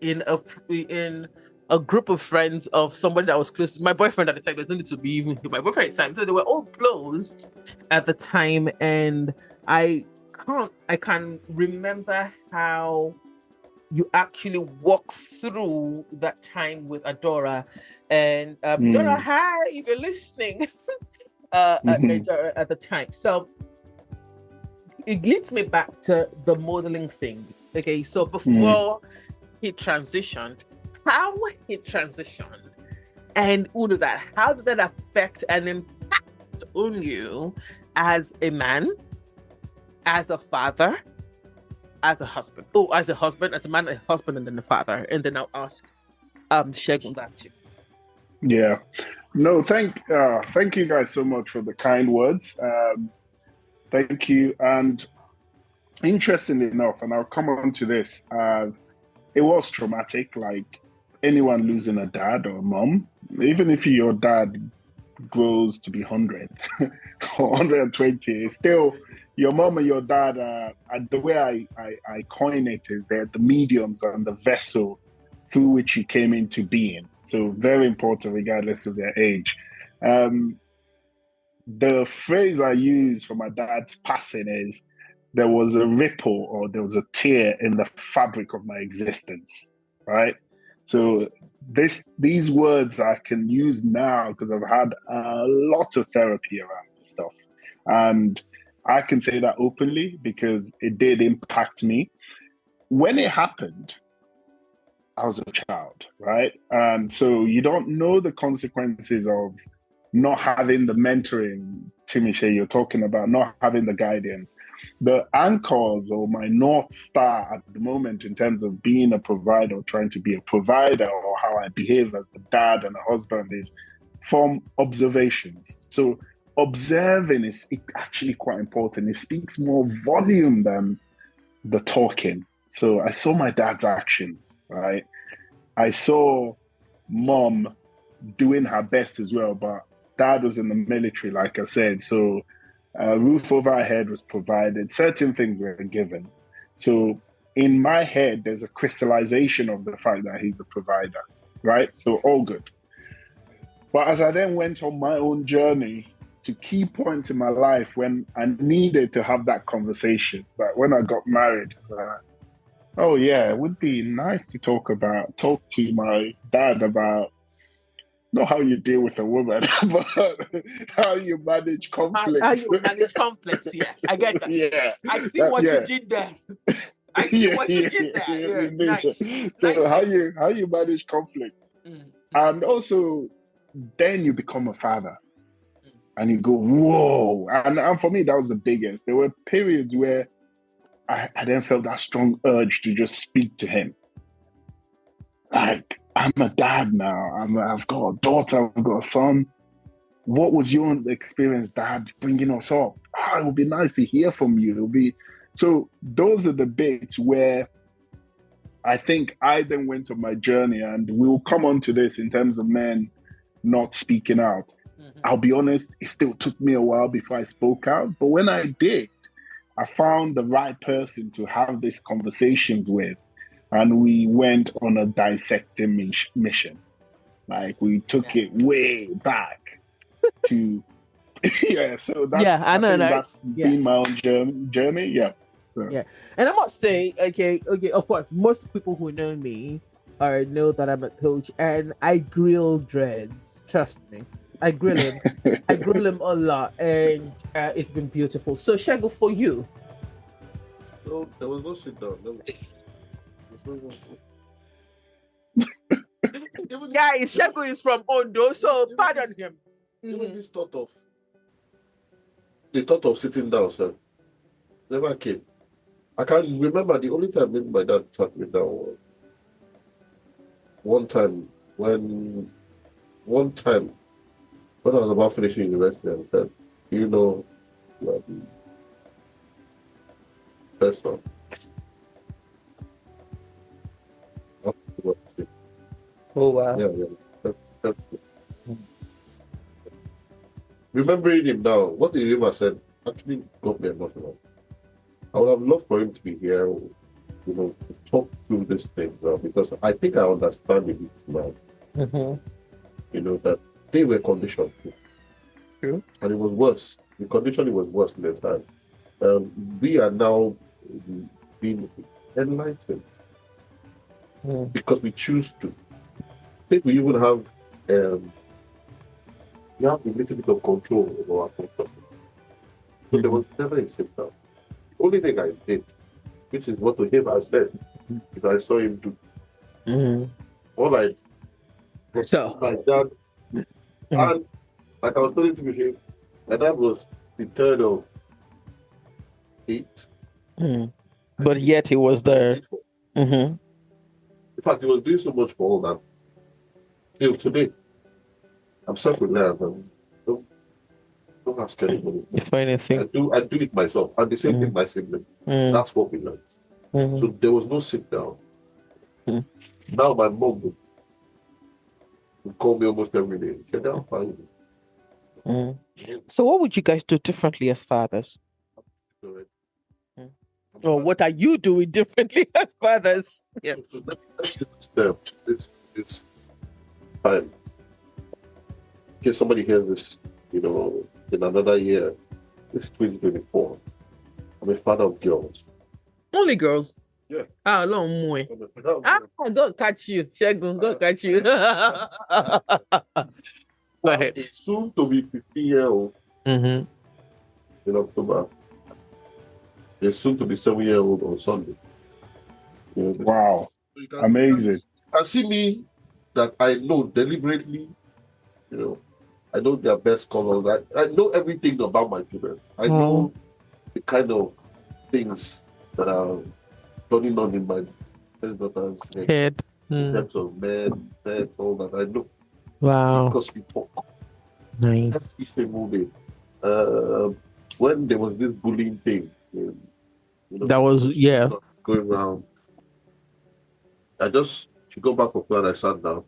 in a group of friends of somebody that was close to my boyfriend at the time. There's no need to be even my boyfriend at the time. So they were all close at the time, and I can remember how you actually walk through that time with Adora. And Dora, hi, if you're listening, at the time. So it leads me back to the modeling thing. Okay, so before he transitioned, how he transitioned, and all of that, how did that affect and impact on you as a man, as a father, as a husband? Oh, as a husband, as a man, a husband, and then a father. And then I'll ask Segun that too. Yeah. No, thank you guys so much for the kind words. Thank you. And interestingly enough, and I'll come on to this, it was traumatic, like anyone losing a dad or a mom. Even if your dad grows to be 100 or 120, it's still your mom and your dad and the way I coin it is they're the mediums and the vessel through which you came into being. So very important regardless of their age. The phrase I use for my dad's passing is, there was a ripple or there was a tear in the fabric of my existence, right? So these words I can use now because I've had a lot of therapy around this stuff. And I can say that openly because it did impact me. When it happened, I was a child, right? And so you don't know the consequences of not having the mentoring, Timishe, you're talking about, not having the guidance. The anchors or my North Star at the moment in terms of being a provider, or trying to be a provider, or how I behave as a dad and a husband is from observations. So observing is actually quite important. It speaks more volume than the talking. So I saw my dad's actions, right? I saw mom doing her best as well, but dad was in the military, like I said. So a roof over our head was provided. Certain things were given. So in my head, there's a crystallization of the fact that he's a provider, right? So all good. But as I then went on my own journey to key points in my life when I needed to have that conversation, like when I got married, oh yeah, it would be nice to talk to my dad about not how you deal with a woman, but how you manage conflict. How you manage conflicts, yeah. I get that. Yeah. I see what you did there. I see what you did there. Yeah. Nice. So nice. how you manage conflict. And also then you become a father. And you go, whoa. And for me, that was the biggest. There were periods where I then felt that strong urge to just speak to him. Like, I'm a dad now. I've got a daughter. I've got a son. What was your experience, Dad, bringing us up? It would be nice to hear from you. So those are the bits where I think I then went on my journey, and we'll come on to this in terms of men not speaking out. I'll be honest, it still took me a while before I spoke out. But when I did, I found the right person to have these conversations with. And we went on a dissecting mission. Like, we took it way back to, so that's been my own journey. Yeah. So. Yeah. And I must say, okay, of course, most people who know me know that I'm a coach, and I grill Dredz. Trust me. I grill him. I grill him a lot, and it's been beautiful. So, Segun, for you. No, there was no sit down. Guys, Segun is from Ondo, so pardon him. Even this thought of sitting down, sir, never came. I can remember the only time maybe my dad sat me down was one time when I was about finishing university, and said, you know, first one. Oh wow! Yeah. That's remembering him now, what the river said actually got me emotional. I would have loved for him to be here, to talk through this thing now, because I think I understand it now. That they were conditioned. True. And it was worse. The condition was worse in the time. We are now being enlightened. because we choose to. I think we even have we have a little bit of control over our control. So there was never a sit down. The only thing I did, which is what him I said, is I saw him do. All I was my dad, and like I was telling you, my dad was the third of 8. But yet he was there. In fact, he was doing so much for all that. Till today, I'm self-reliant and don't ask anybody. If anything, I do it myself. And the same thing my sibling. That's what we learned. So there was no sit down. Now my mom would call me almost every day. She said, "I'm fine." So what would you guys do differently as fathers? Or what are you doing differently as fathers? Yeah. So let's use this time. In case somebody hears this, in another year, this is 2024. I'm a father of girls. Only girls? Yeah. Ah, long way. God catch you. Segun, God catch you. Go ahead. A soon to be 15-year-old in October. A soon to be 7-year-old on Sunday. Wow. So amazing. And see me that I know deliberately, I know their best colors. I know everything about my children. I know the kind of things that are turning on in my daughter's head. In terms of men, sex, all that. I know. Wow. Because we talk. Nice. That's the movie. When there was this bullying thing, that was, going around. She go back for plan. I sat down.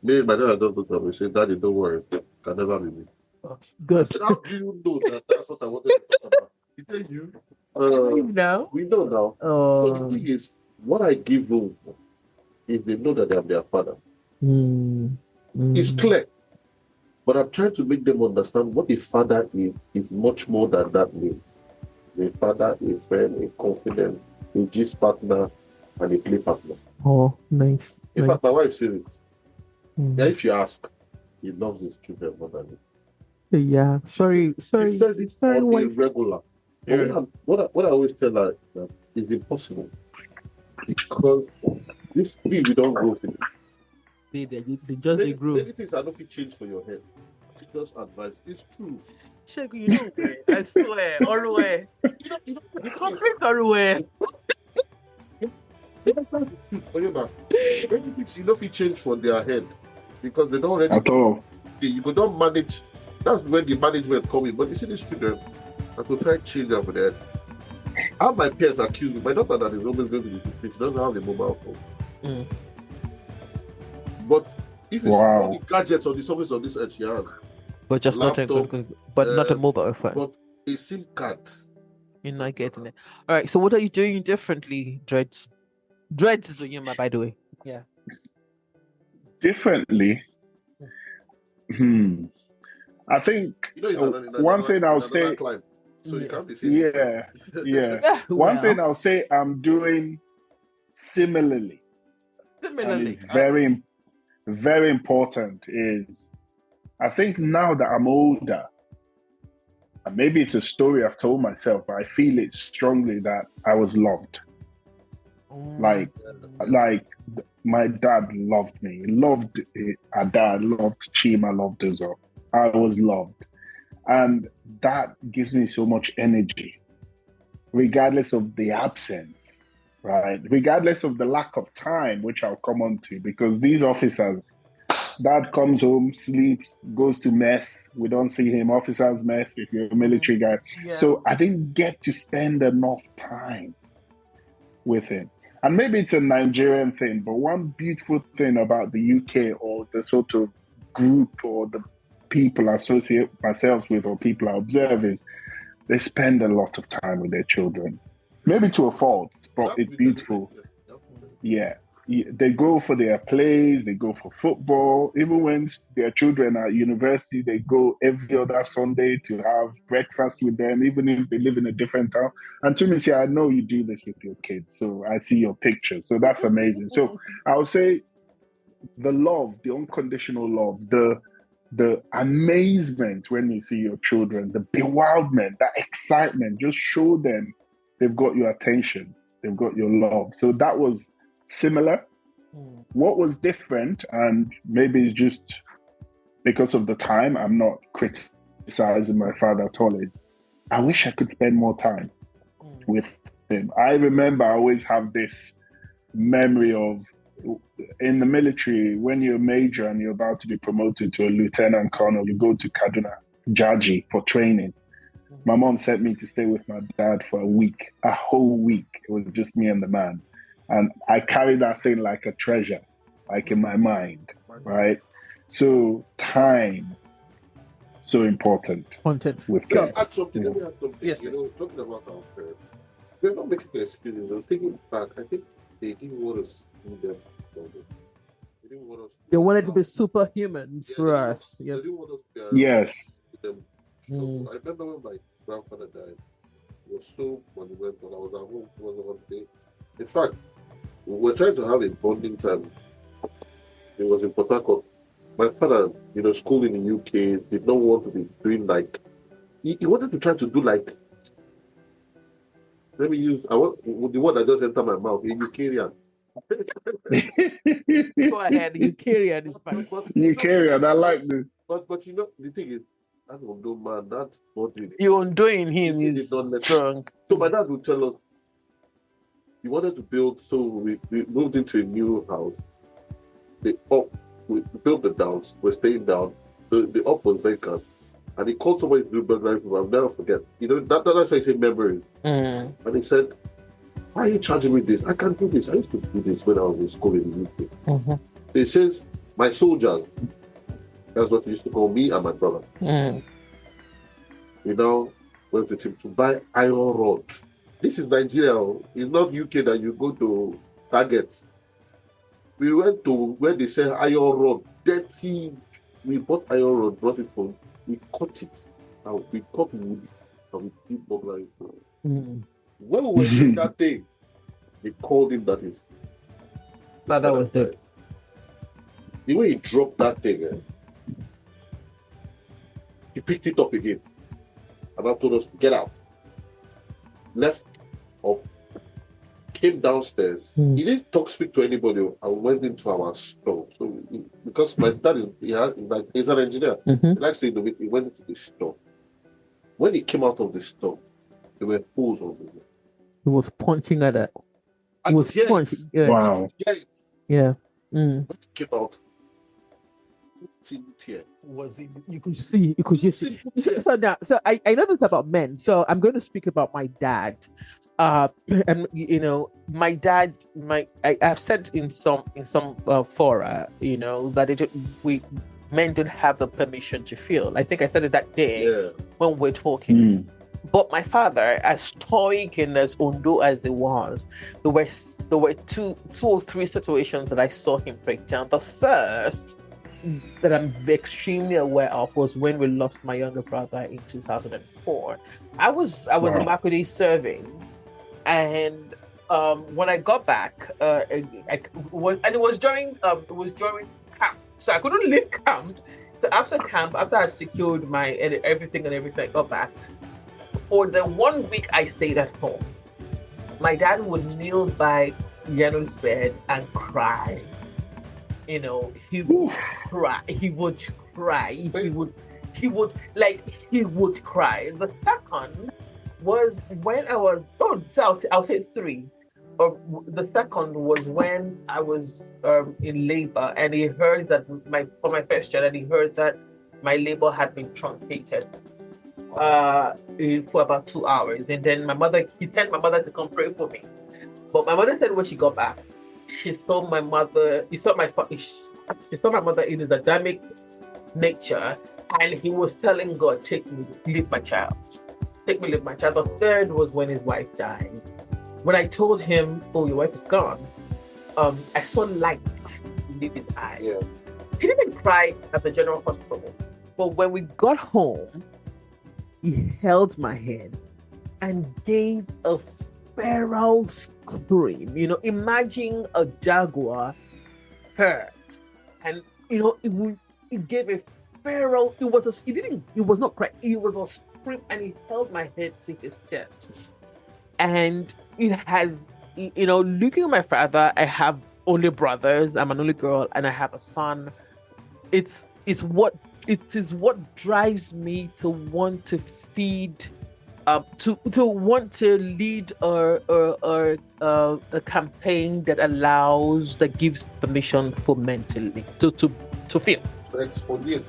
Me and my dad just looked at me and said, "Daddy, don't worry. Can never be me." Okay, good. I said, "How do you know that that's what I wanted to talk about?" He said, "You know? We know now." So the thing is, what I give room for is they know that I'm their father. It's clear. But I'm trying to make them understand what a father is much more than that name. A father, a friend, a confidant, a gist partner, and a play partner. Oh, nice. In fact, my wife says it. Yeah, if you ask, he loves his children more than me. Yeah. Sorry. He says it's on a regular. Yeah. What I always tell her is impossible. Because this we don't grow things. They just grow. Many things I don't feel change for your head. Just advice. It's true. Sheku, you know where? I swear, everywhere. The complete everywhere. Many things you don't feel change for their head because they don't already. At all. You could not manage. That's when the management come in. But you see these children, I could try to change them for their head. How my parents accuse me. My daughter that is always going to the street. She doesn't have a mobile phone. But if it's all the gadgets or the service of this earth she has. But just laptop, not a mobile phone. But a SIM card. You're not getting it. All right. So what are you doing differently, Dredz? Dredz is Onyema, by the way. Yeah. Differently. I think one thing I'll say. So you can't be saying yeah. One thing I'll say I'm doing similarly. And very, very important is I think now that I'm older, and maybe it's a story I've told myself, but I feel it strongly that I was loved. Like my dad loved me, loved Ada, loved Chima, loved us all. I was loved. And that gives me so much energy, regardless of the absence, right? Regardless of the lack of time, which I'll come on to, because these officers, dad comes home, sleeps, goes to mess. We don't see him. Officers mess if you're a military guy. Yeah. So I didn't get to spend enough time with him. And maybe it's a Nigerian thing, but one beautiful thing about the UK or the sort of group or the people I associate myself with or people I observe is they spend a lot of time with their children. Maybe to a fault, but it's beautiful. Yeah. they go for their plays, they go for football. Even when their children are at university, they go every other Sunday to have breakfast with them, even if they live in a different town. And to me, say, I know you do this with your kids, so I see your pictures. So that's amazing. So I would say the love, the unconditional love, the amazement when you see your children, the bewilderment, that excitement, just show them they've got your attention, they've got your love. So that was similar. What was different, and maybe it's just because of the time, I'm not criticizing my father at all, is I wish I could spend more time with him. I remember I always have this memory of in the military, when you're a major and you're about to be promoted to a lieutenant colonel, you go to Kaduna, Jaji, for training. My mom sent me to stay with my dad for a whole week. It was just me and the man. And I carried that thing like a treasure, like in my mind, right? So time, so important. With Let me add something. Yes, Talking about our parents, they're not making excuses. I'm thinking back, I think they didn't want us in them. They wanted to be superhumans for us. They didn't want us to be yes. Them. So I remember when my grandfather died, it was so monumental. I was at home for one day. In fact, we were trying to have a bonding time. It was in Port Harcourt. My father, school in the UK, did not want to be doing like, he wanted to try to do like, let me use, the word that just entered my mouth, a Eukaryan. Go ahead, Eukaryan is fine. Eukaryan, I like this. But the thing is, that Ondo man, that body. You undoing him is strong. So my dad would tell us, he wanted to build, so we moved into a new house. We built the downs, we're staying down. The up was vacant. And he called somebody to do burglary for him. I'll never forget. That's why I say memories. And he said, why are you charging me this? I can't do this. I used to do this when I was in school in the UK. He says, my soldiers, that's what he used to call me and my brother. We now went with him to buy iron rod. This is Nigeria. It's not UK that you go to Target. We went to where they sell iron rod, dirty. We bought iron rod, brought it home. We cut it. And we cut wood and we did burglary. When we were doing that thing, they called him that is. That was the way he dropped that thing, he picked it up again. And I told us to get out. Left up, came downstairs. He didn't speak to anybody. I went into our store. So because my dad he's an engineer. He likes to innovate. He went into the store. When he came out of the store, there were holes on the wall. He was punching at it. He was punching. Yeah. Wow. Yeah. When he came out, here. Was it? You could see. So now, I know this about men. So I'm going to speak about my dad. And my dad, I've said in some fora, that men don't have the permission to feel. I think I said it that day when we're talking. But my father, as stoic and as Ondo as it was, there were two or three situations that I saw him break down. The first that I'm extremely aware of was when we lost my younger brother in 2004. I was in Makurdi serving, and when I got back, it was during camp, so I couldn't leave camp. So after I had secured my everything, I got back. For the 1 week I stayed at home, my dad would kneel by Yano's bed and cry. He would cry. He would cry. He would cry. The second was when I was I'll say three. The second was when I was in labor, and he heard that for my first child, and he heard that my labor had been truncated for about 2 hours, and then he sent my mother to come pray for me. But my mother said when she got back, she saw my mother in his Adamic nature, and he was telling God, take me, leave my child. The third was when his wife died. When I told him, oh, your wife is gone, I saw light leave his eyes. Yeah. He didn't cry at the general hospital, but when we got home, he held my hand and gave a feral scream. Imagine a jaguar hurt, and it gave a feral. It was not cry. It was a scream, and he held my head to his chest. And it has, looking at my father, I have only brothers. I'm an only girl, and I have a son. It is what drives me to want to feed, to want to lead a campaign that gives permission for men to feel. Exfoliate.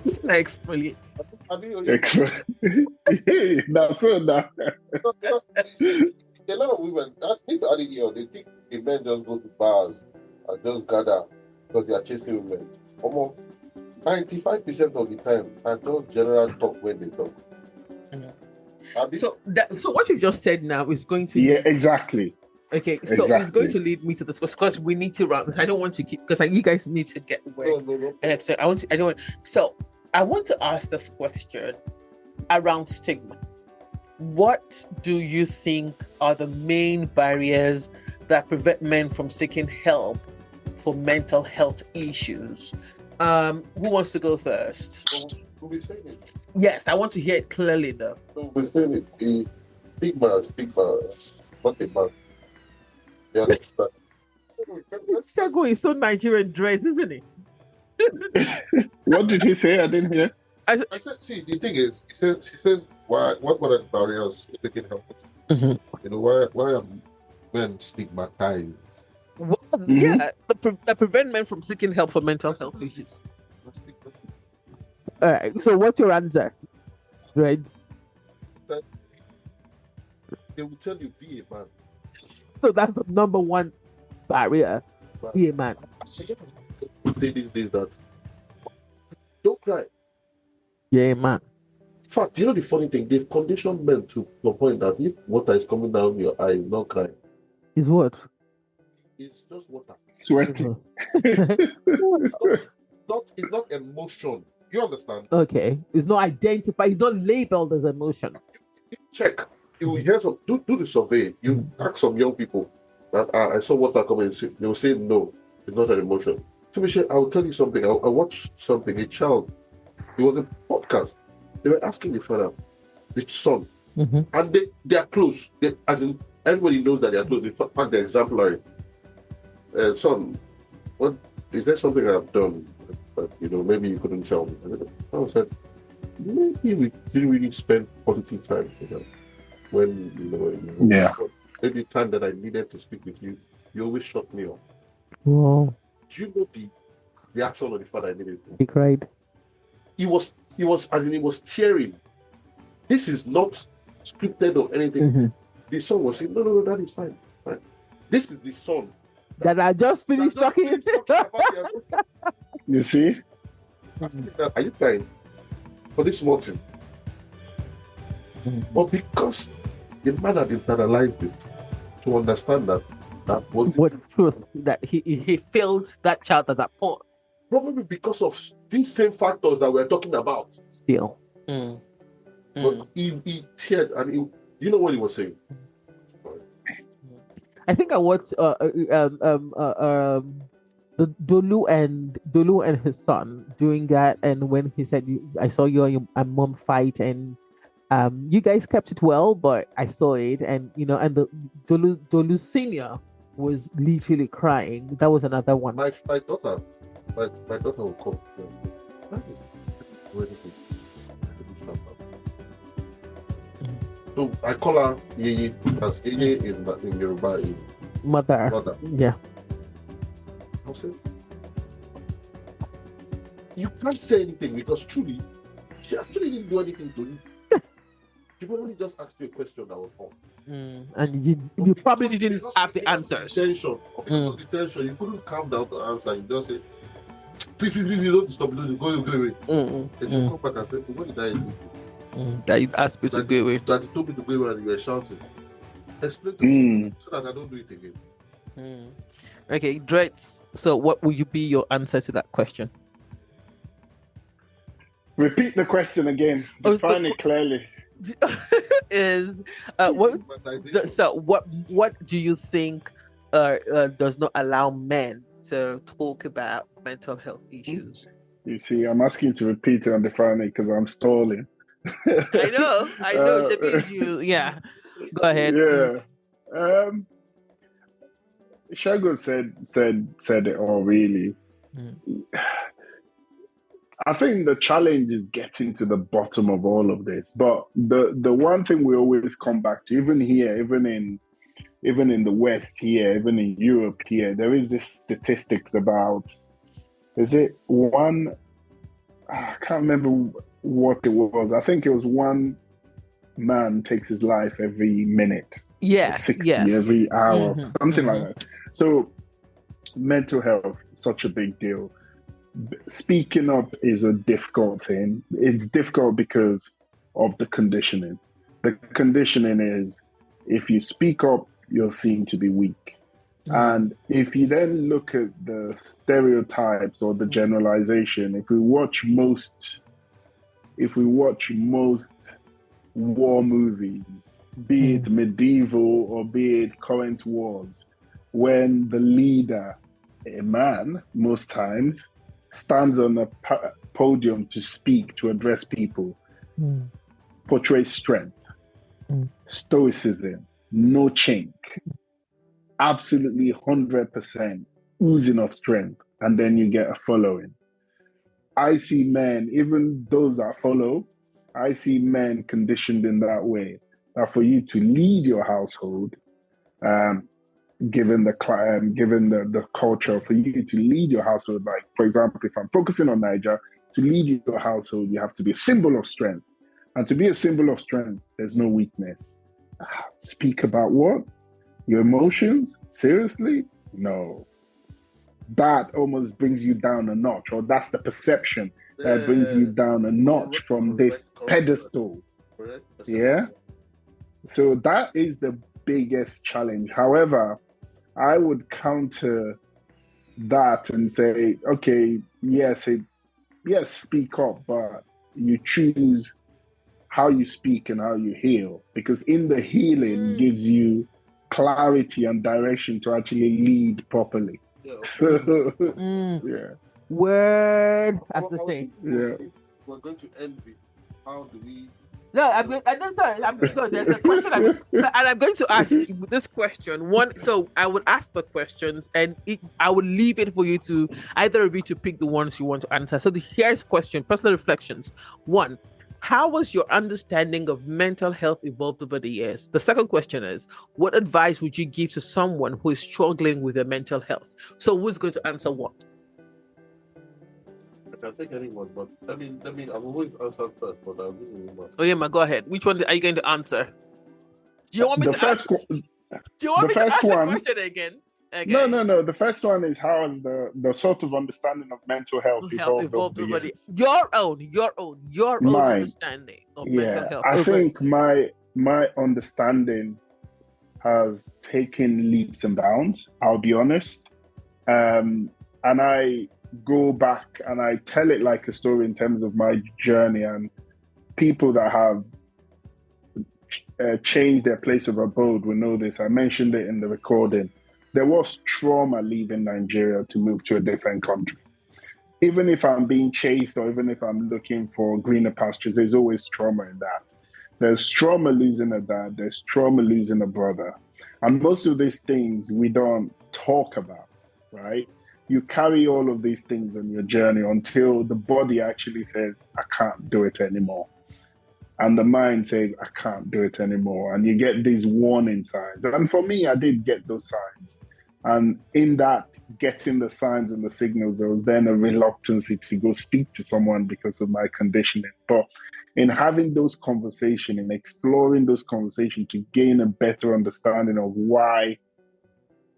Exfoliate. That's so now. A lot of women, they think the men just go to bars and just gather because they are chasing women. Almost 95% of the time, I don't general talk when they talk. Mm-hmm. So what you just said now is going to exactly. Okay, so it's going to lead me to this because we need to run. I don't want to keep because you guys need to get away. No. And so I want to ask this question around stigma. What do you think are the main barriers that prevent men from seeking help for mental health issues? Who wants to go first? Yes, I want to hear it clearly though. So we're saying it, the stigma, what a man. Yeah, Segun is so Nigerian Dredz, isn't he? What did he say? I didn't hear. I said, see, the thing is, he says, what are the barriers to taking help? Mm-hmm. Why are men stigmatized? Well, yeah, that prevent men from seeking help for mental health issues. All right. So, what's your answer, Dredz? They will tell you be a man. So that's the number one barrier. Be a man. Say these days that don't cry. Yeah, man. In fact, the funny thing, they've conditioned men to the point that if water is coming down your eye, you not cry. Is what? It's just water. Sweating. It's not emotion. You understand? Okay. It's not identified. It's not labeled as emotion. You check. You will hear some. Do the survey. You ask some young people that I saw water coming. They will say no. It's not an emotion. So Michelle, I will tell you something. I watched something. A child. It was a podcast. They were asking the father, the son, and they are close. As in everybody knows that they are close. In fact, they're exemplary. Son, what is there something I've done? But maybe you couldn't tell me. I said, maybe we didn't really spend quality time together. When maybe time that I needed to speak with you, you always shut me off. Wow. Do you know the reaction of the father immediately? He cried. He was tearing. This is not scripted or anything. The son was saying, no, that is fine. This is the son that I just finished talking. You see? Are you crying for this morning? But because the man had internalized it to understand that was what truth that he failed that child at that point. Probably because of these same factors that we're talking about. Still. But he teared and you know what he was saying? I think I watched Dolu and his son doing that, and when he said, I saw you and your mom fight, and you guys kept it well, but I saw it, and and the Dolu senior was literally crying. That was another one. My daughter will come. So I call her Yeye, because Yeye in Yoruba is mother. Yeah. I'll say, you can't say anything because truly, she actually didn't do anything to you. She probably just asked you a question that was wrong. And you probably didn't have the answers. Tension. You couldn't calm down to answer. You just say, please, don't stop, don't go away. And you come back and say, what did I do? That you asked me to go away. That you told me to go away and you were shouting. Explain to me so that I don't do it again. Okay, Dredz. So, what will you be your answer to that question? Repeat the question again. Oh, Define it clearly. Is what? So, what do you think does not allow men to talk about mental health issues? You see, I'm asking you to repeat it and define it because I'm stalling. I know. Shabi's you. Yeah. Go ahead. Yeah. Segun said it all really. I think the challenge is getting to the bottom of all of this. But the one thing we always come back to, even here, even in the West here, even in Europe here, there is this statistics about, is it one, I can't remember what it was. I think it was one man takes his life every minute. Yes. 60 every hour, something like that. So mental health, such a big deal. Speaking up is a difficult thing. It's difficult because of the conditioning. The conditioning is if you speak up, you're seen to be weak. And if you then look at the stereotypes or the generalization, if we watch most war movies, be it medieval or be it current wars, when the leader, a man, most times, stands on a podium to speak, to address people, portrays strength, stoicism, no chink, absolutely 100% oozing of strength, and then you get a following. I see men, even those that follow, I see men conditioned in that way, that for you to lead your household, given the culture, for you to lead your household, like, for example, if I'm focusing on Niger, to lead your household, you have to be a symbol of strength. And to be a symbol of strength, there's no weakness. Speak about what? Your emotions? Seriously? No. That almost brings you down a notch, or that's the perception that brings you down a notch from this pedestal. Yeah? So that is the biggest challenge. However, I would counter that and say, okay, yes, speak up, but you choose how you speak and how you heal, because in the healing gives you clarity and direction to actually lead properly. Yeah. Word, as to say. Yeah. We're going to end with how do we. No, there's a question, and I'm going to ask this question. One, so I would ask the questions, and I would leave it for you to either of you to pick the ones you want to answer. So here's the question: personal reflections. One, how was your understanding of mental health evolved over the years? The second question is, what advice would you give to someone who is struggling with their mental health? So who's going to answer what? I can take anyone, but I've always answered first, but I'll do anyone. Oh yeah, go ahead. Which one are you going to answer? Do you want me to ask? Do you want me to ask the question again? No. The first one is how has the sort of understanding of mental health evolved over the years? Your own understanding of mental health. I think my understanding has taken leaps and bounds, I'll be honest. And I go back and I tell it like a story in terms of my journey, and people that have changed their place of abode will know this. I mentioned it in the recording. There was trauma leaving Nigeria to move to a different country. Even if I'm being chased or even if I'm looking for greener pastures, there's always trauma in that. There's trauma losing a dad, there's trauma losing a brother. And most of these things we don't talk about, right? You carry all of these things on your journey until the body actually says, I can't do it anymore. And the mind says, I can't do it anymore. And you get these warning signs. And for me, I did get those signs. And in that, getting the signs and the signals, there was then a reluctance to go speak to someone because of my conditioning. But in having those conversations, in exploring those conversations to gain a better understanding of why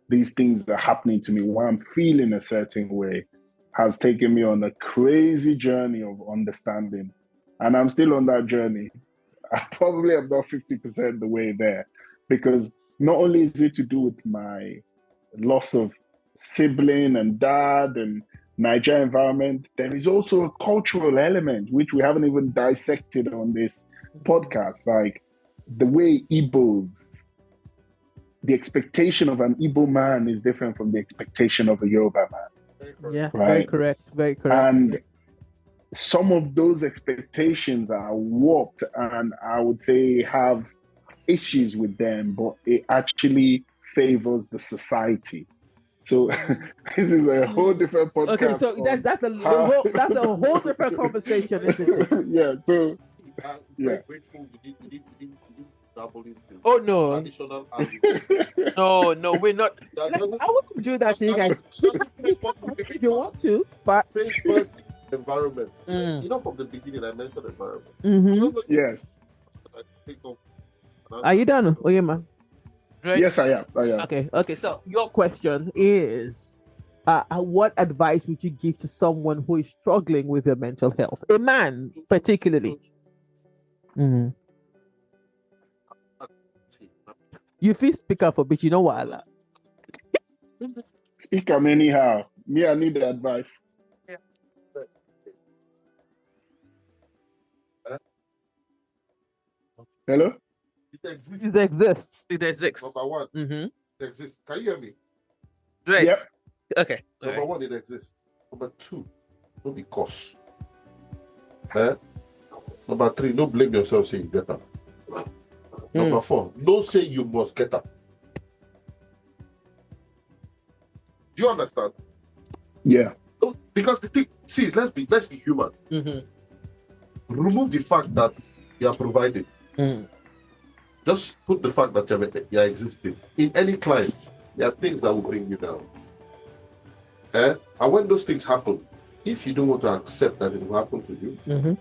these things are happening to me, why I'm feeling a certain way, has taken me on a crazy journey of understanding. And I'm still on that journey. I probably am not 50% the way there, because not only is it to do with my loss of sibling and dad and Niger environment, there is also a cultural element which we haven't even dissected on this podcast. Like the way Igbos, the expectation of an Igbo man is different from the expectation of a Yoruba man. Yeah, right? very correct. Very correct. And some of those expectations are warped and I would say have issues with them, but it actually favors the society. So this is a whole different podcast. Okay, so that's a whole different conversation, isn't it? Yeah. So yeah. Grateful we didn't double into oh no, traditional argument. no, we're not. I wouldn't do that to you guys. If you want to, but Facebook environment. You know, from the beginning, I mentioned environment. Mm-hmm. Yes. Are you done, Onyema? Right? Yes, I am. Okay. So your question is, what advice would you give to someone who is struggling with their mental health? A man, particularly. Mm-hmm. You feel speak up for bitch, you know what? Speak up anyhow. Me, I need the advice. Yeah. Hello? It exists. Number one, mm-hmm. It exists. Can you hear me? Dredz. Yep. Okay. Number one, it exists. Number two, no be cause. Number three, no blame yourself say you get up. Number four, don't say you must get up. Do you understand? Yeah. Because the thing, see, let's be human. Mm-hmm. Remove the fact that you are providing. Just put the fact that you are existing. In any climate, there are things that will bring you down. And when those things happen, if you don't want to accept that it will happen to you,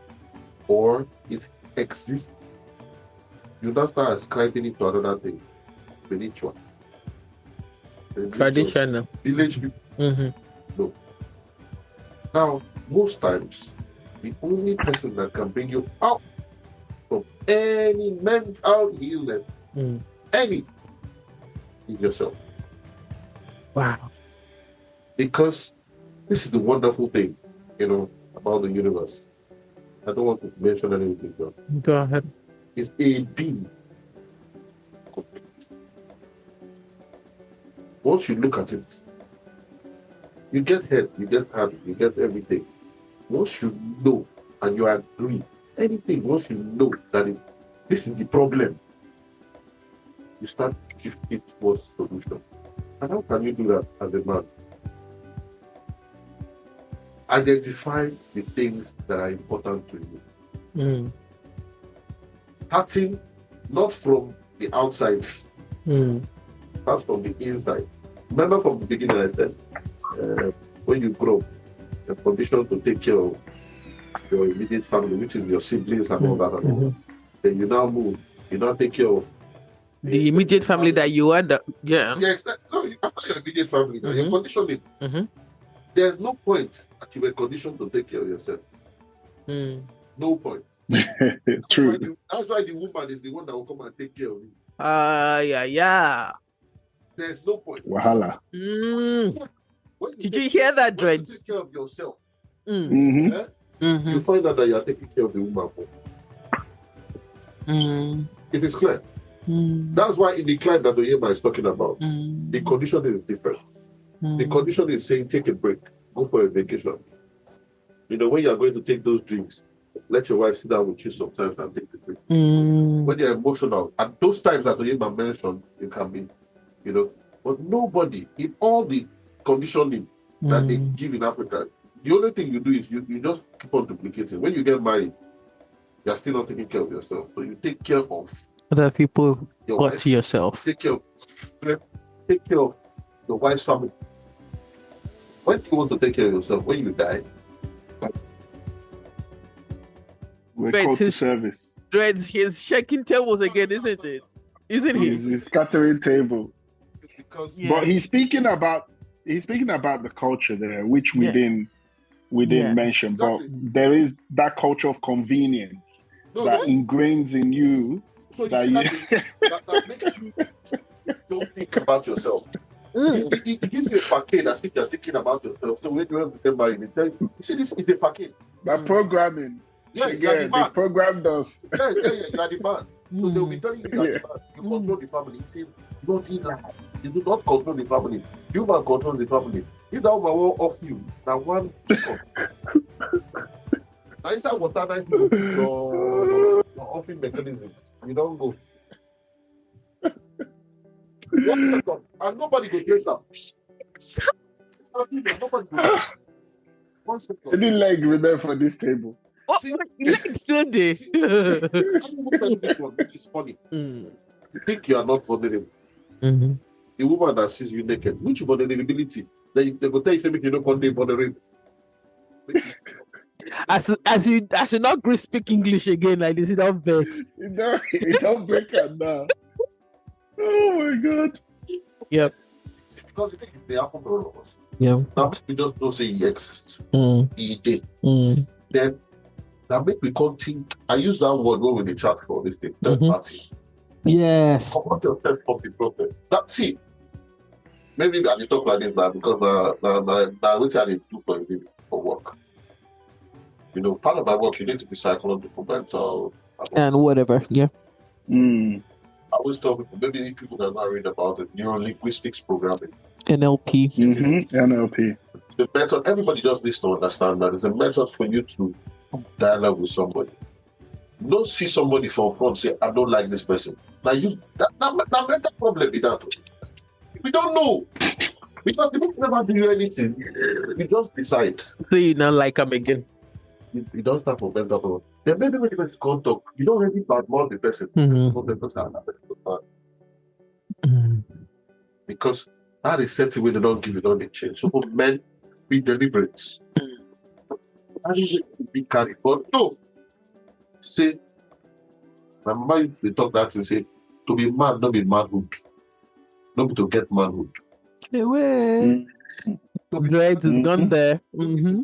or it exists, you don't start ascribing it to another thing. Spiritual. Traditional. Village people. No. Now, most times, the only person that can bring you out from any mental illness, any, is yourself. Wow. Because this is the wonderful thing, about the universe. I don't want to mention anything. Go ahead. It's a being. Once you look at it, you get head, you get heart, you get everything. Once you know and you agree, anything, once you know that this is the problem, you start shifting towards solution. And how can you do that as a man? Identify the things that are important to you. Starting not from the outsides, starts from the inside. Remember from the beginning I said, when you grow, the condition to take care of your immediate family, which is your siblings and all that, and all. Then you now move, you now take care of the immediate family that you are. After your immediate family, you're conditioned. There's no point that you were conditioned to take care of yourself. No point. True. That's why the woman is the one that will come and take care of you. Yeah. There's no point. Wahala. Did you hear that, Dredz? Take care of yourself. Mm-hmm. You find out that you are taking care of the woman more. It is clear. That's why in the climb that Onyema is talking about, the condition is different. The condition is saying take a break, go for a vacation. When you are going to take those drinks, let your wife sit down with you sometimes and take the break. When you're emotional, at those times that Onyema mentioned, you can be, but nobody in all the conditioning that they give in Africa, the only thing you do is you just keep on duplicating. When you get married, you're still not taking care of yourself. So you take care of other people, but to yourself. Take care of your wife's family. When do you want to take care of yourself? When you die? We're called to service. Dredz, he's shaking tables again, isn't it? Isn't he? He's scattering table. But he's speaking about the culture there, which we didn't mention. Exactly. But there is that culture of convenience that ingrains in you. So that makes you don't think about yourself. It gives you a facade as if you're thinking about yourself. So when you have to get married, they tell you see, this is the facade. But programming. Yeah, Again, you are the they man. programmed us. Yeah, you are the man. So they'll be telling you that Yeah. you control the family. You say, don't do that. You do not control the family. You man control the family. If that woman will off you, that one I said what that your offing mechanism. You don't go. 1 second, and nobody go trace up. Nobody go. 1 I second. didn't like remember for this table. Oh, legs still there. I will tell you this one, which is funny. You think you are not vulnerable. Mm-hmm. The woman that sees you naked, which vulnerability? They go tell you you don't contain vulnerable. As you not great speak English again like this, it don't vex. It don't break up now. Oh my God. Yep. Because the thing is, they happen to all of us. Yeah. Now make we just don't say he exists. He did. Then that make we can't think. I use that word when we chat for this thing. Third party. Yes. About yourself from the problem. That see. Maybe I need talk like this now because now which I need to do for work. You know, part of my work you need to be psychological, mental, and whatever. Yeah. I always tell people, maybe people that not read about it, neuro-linguistics programming. NLP. NLP. The method, everybody just needs to understand that it's a method for you to dialogue with somebody. Don't see somebody from front say, I don't like this person. Now that mental problem be that. We don't know. Because people never do anything. You just decide. So you not like him again. You don't start from mental problem. Then maybe when you guys go talk, you don't really badmouth the person. Because that is certain way they don't give it on the change. So for men, be deliberate. That is it be carried. But no. Say, my mama they talk that and say, to be mad, not be manhood. Not be to get manhood. Dredz is gone there.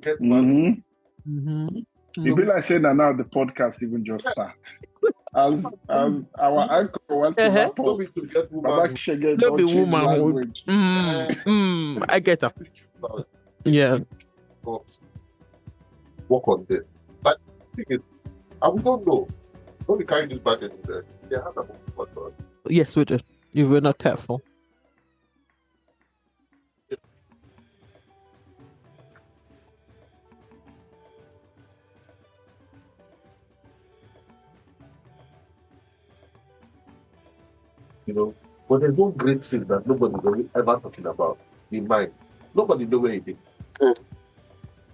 Get manhood. You be like saying that now the podcast even just starts. As our uncle wants to wrap up, Babashege Don't be don't change womanhood. language. I get her. Yeah. Work on them. But and we don't know. Don't be carrying this back in there. They have a book. Yes, we do. If we're not careful. You know, but there's one great thing that nobody ever talking about in mind. Nobody know where it is.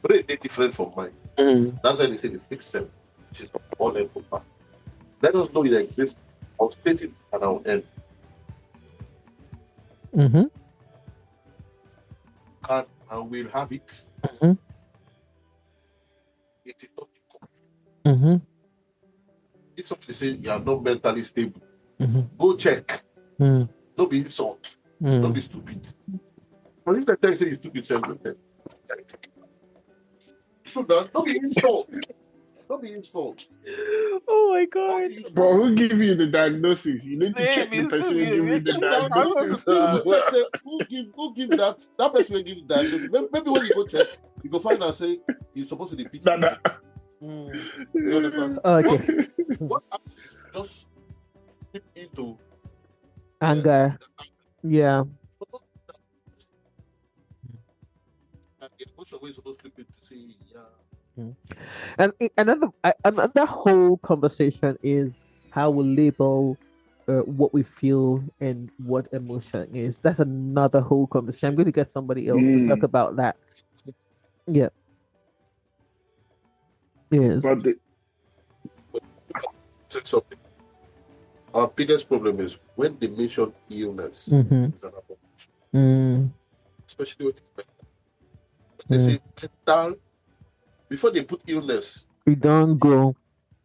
But it's different from mine. That's why they say the sixth sense, which is all level back. Let us know it exists. I'll state it and I'll end. Can and will have it. It is not. If somebody says you are not mentally stable, go check. Don't be insult. Don't be stupid. But if the text says you're stupid, don't be insult. Don't be insult. Oh my God. But who give you the diagnosis? You need to check the person who give you the diagnosis. Who give that? That person will give you the diagnosis. Maybe when you go check, you go find and say you're supposed to be pity. You understand? Okay. What happens is just slip into Anger. Yeah. And the emotion way supposed to slip into say, yeah. And another whole conversation is how we label what we feel and what emotion is. That's another whole conversation. I'm going to get somebody else to talk about that. Yeah. Yes. But say something. Our biggest problem is when they mention illness. It's an abomination. Especially when it's mental. They say mental. Before they put illness, we don't go.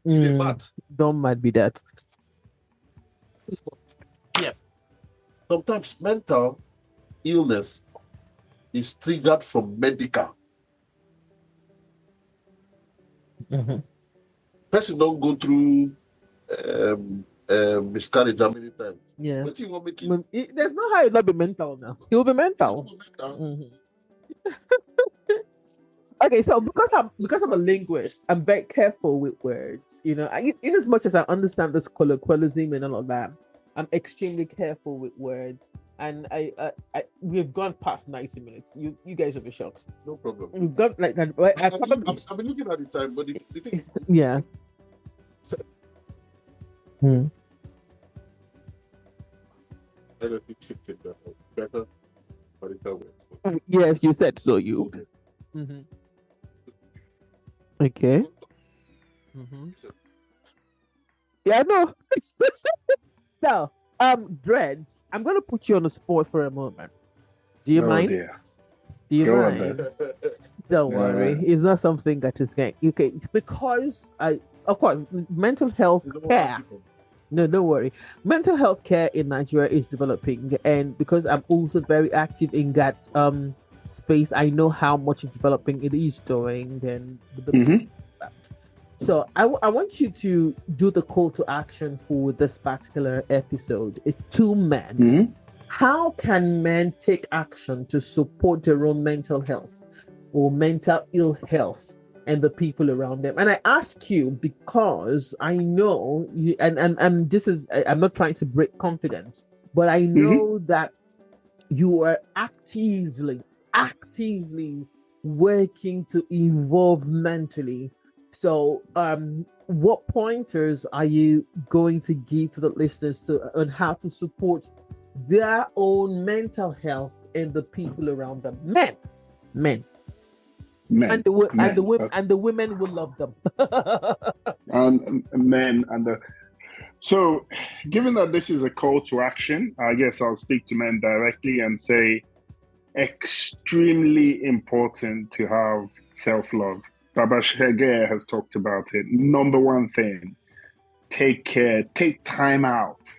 mad. Don't mad be that. Yeah. Sometimes mental illness is triggered from medical. Person don't go through miscarriage how many times? Yeah. What do you want me to There's no how it not be mental now. He will be mental. Mhm. Okay, so because I'm a linguist, I'm very careful with words. You know, in as much as I understand this colloquialism and all of that, I'm extremely careful with words. And we've gone past 90 minutes. You guys will be shocked. No problem. We've got like I've been looking at the time, but the thing is, yeah. anything shifted better, but it's way. Yes, you said so. You. Mm-hmm. Okay. Mm-hmm. Yeah, no. So, Dredz, I'm gonna put you on the spot for a moment. Do you mind? Dear. Do you Go mind? Don't worry. It's not something that is going. Okay, because of course, mental health care. No, don't worry. Mental health care in Nigeria is developing, and because I'm also very active in that space, I know how much developing it is doing, and so I want you to do the call to action for this particular episode. It's two men. How can men take action to support their own mental health or mental ill health and the people around them? And I ask you because I know you, and this is, I'm not trying to break confidence, but I know that you are actively working to evolve mentally. So, what pointers are you going to give to the listeners on how to support their own mental health and the people around them? Men. And the women will love them. And men so, given that this is a call to action, I guess I'll speak to men directly and say, extremely important to have self-love. Babashege has talked about it. Number one thing, take care, take time out.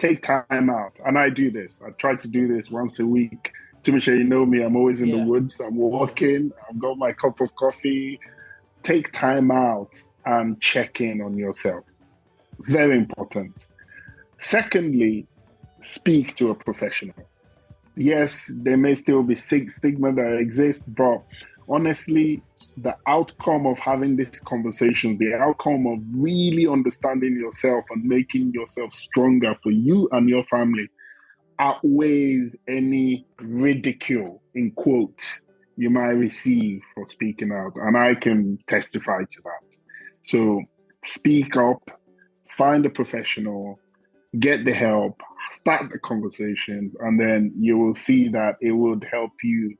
And I do this. I try to do this once a week. Tumisha, you know me, I'm always in the woods. I'm walking. I've got my cup of coffee. Take time out and check in on yourself. Very important. Secondly, speak to a professional. Yes, there may still be stigma that exists, but honestly, the outcome of having this conversation, the outcome of really understanding yourself and making yourself stronger for you and your family outweighs any ridicule, in quotes, you might receive for speaking out. And I can testify to that. So speak up, find a professional, get the help, start the conversations, and then you will see that it would help you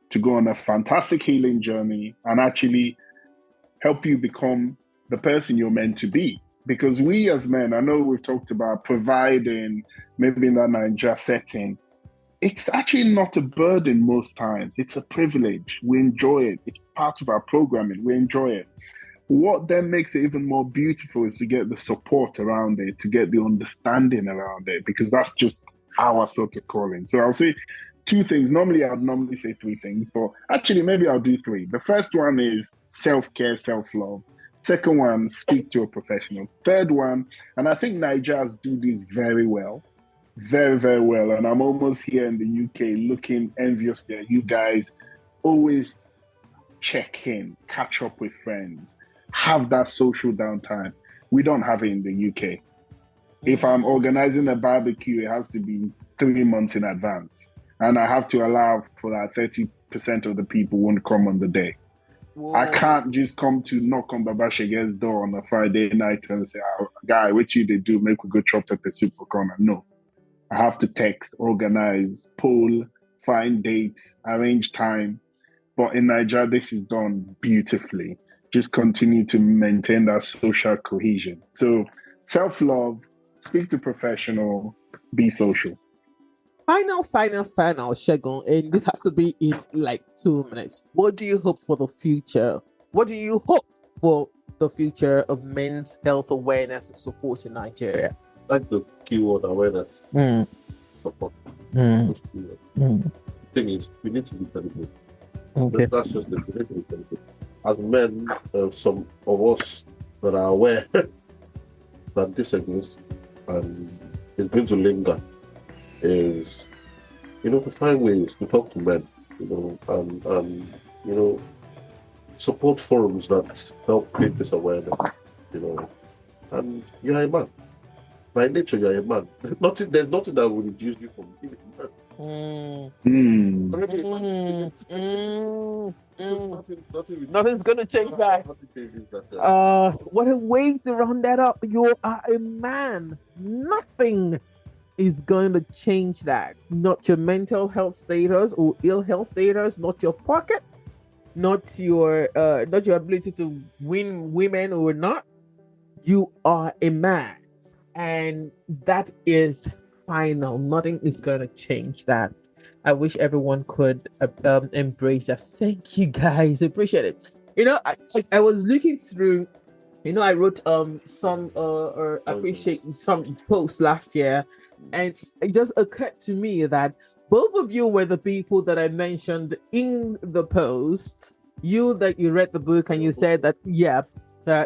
to go on a fantastic healing journey and actually help you become the person you're meant to be. Because we as men, I know we've talked about providing, maybe in that Nigeria setting, it's actually not a burden most times. It's a privilege. We enjoy it. It's part of our programming. We enjoy it. What then makes it even more beautiful is to get the support around it, to get the understanding around it, because that's just our sort of calling. So I'll say two things. Normally, I'd say three things, but actually, maybe I'll do three. The first one is self-care, self-love. Second one, speak to a professional. Third one, and I think Nigerians do this very well, very, very well. And I'm almost here in the UK looking enviously at you guys. Always check in, catch up with friends, have that social downtime. We don't have it in the UK. If I'm organizing a barbecue, it has to be 3 months in advance. And I have to allow for that 30% of the people won't come on the day. Whoa. I can't just come to knock on Babashege's door on a Friday night and say, oh, guy, what you they do? Make we go chop pepper soup for corner. No. I have to text, organize, poll, find dates, arrange time. But in Nigeria, this is done beautifully. Just continue to maintain that social cohesion. So self-love, speak to professional, be social. Final, Segun, and this has to be in like 2 minutes. What do you hope for the future? What do you hope for the future of men's health awareness and support in Nigeria? Like the keyword awareness. Support. The thing is, we need to be credible. Okay. That's just the thing. As men, some of us that are aware that this exists, and it's going to linger is, to find ways to talk to men, and support forums that help create this awareness, and you're a man. By nature, you're a man. There's nothing that will reduce you from being a man. Nothing's gonna change that. What a way to round that up. You are a man. Nothing is going to change that. Not your mental health status or ill health status, not your pocket, not your ability to win women or not. You are a man, and that is final. Nothing is going to change that. I wish everyone could embrace that. Thank you guys, appreciate it. I was looking through. I wrote some or appreciate some posts last year, and it just occurred to me that both of you were the people that I mentioned in the post. You read the book and you said that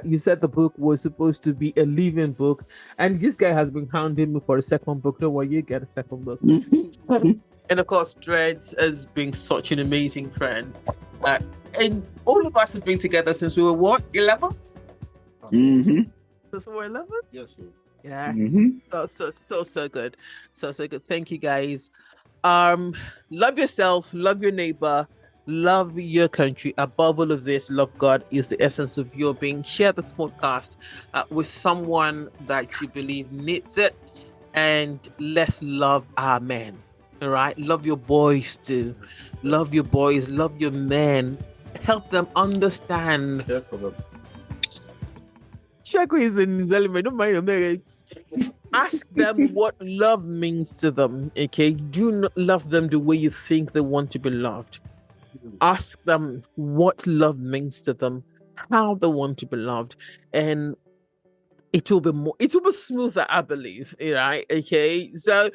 you said the book was supposed to be a living book, and this guy has been hounding me for a second book. Don't worry, you get a second book. And of course, Dredz has been such an amazing friend, and all of us have been together since we were 11. Since we were 11. Yes, sir. Yeah. So good, so good. Thank you guys. Love yourself, love your neighbor, love your country. Above all of this, love God is the essence of your being. Share this podcast with someone that you believe needs it, and let's love our men. All right, love your boys too. Love your boys, love your men. Help them understand. Care for them. Shako is in his element. Don't mind him. Ask them what love means to them. Okay, do not love them the way you think they want to be loved. Ask them what love means to them, how they want to be loved, and it will be smoother, I believe. Right? Okay, so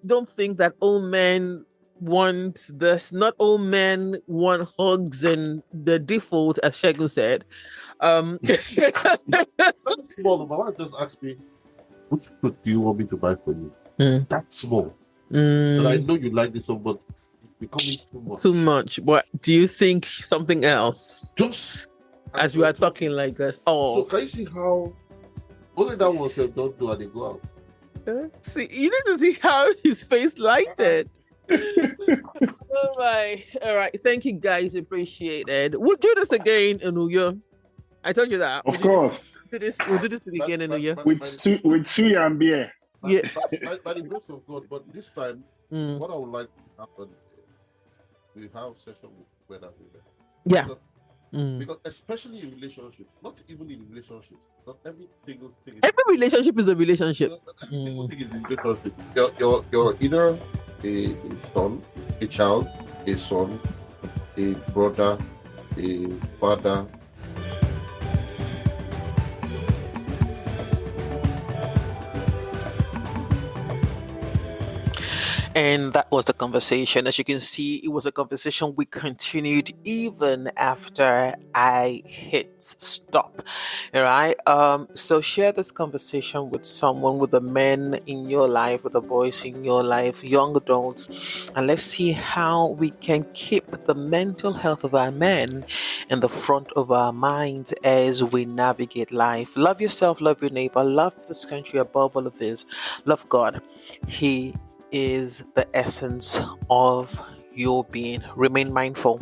don't think that all men want this. Not all men want hugs and the default, as Segun said. Small, my wife just asked me, which food do you want me to buy for you? That's small. And I know you like this one, but it's becoming too much. Too much. What do you think? Something else? Just as we are talking like this. Oh, so can you see how only that one said don't do and they go out? See, you need to see how his face lighted. Oh my! All right, thank you guys, appreciate it. We'll do this again in New Year. I told you that. Of course. We'll do this again in New Year with suya and beer. By the grace of God, but this time, what I would like to happen, we have session with women. Yeah. Because especially in relationships, not even in relationships, not every single thing. Every relationship is a relationship. Every single thing is a relationship. You're either a son, a child, a son, a brother, a father. And that was the conversation. As you can see, it was a conversation we continued even after I hit stop. All right. So share this conversation with someone, with the men in your life, with the boys in your life, young adults, and let's see how we can keep the mental health of our men in the front of our minds as we navigate life. Love yourself, love your neighbor, love this country above all of this. Love God. He is the essence of your being. Remain mindful.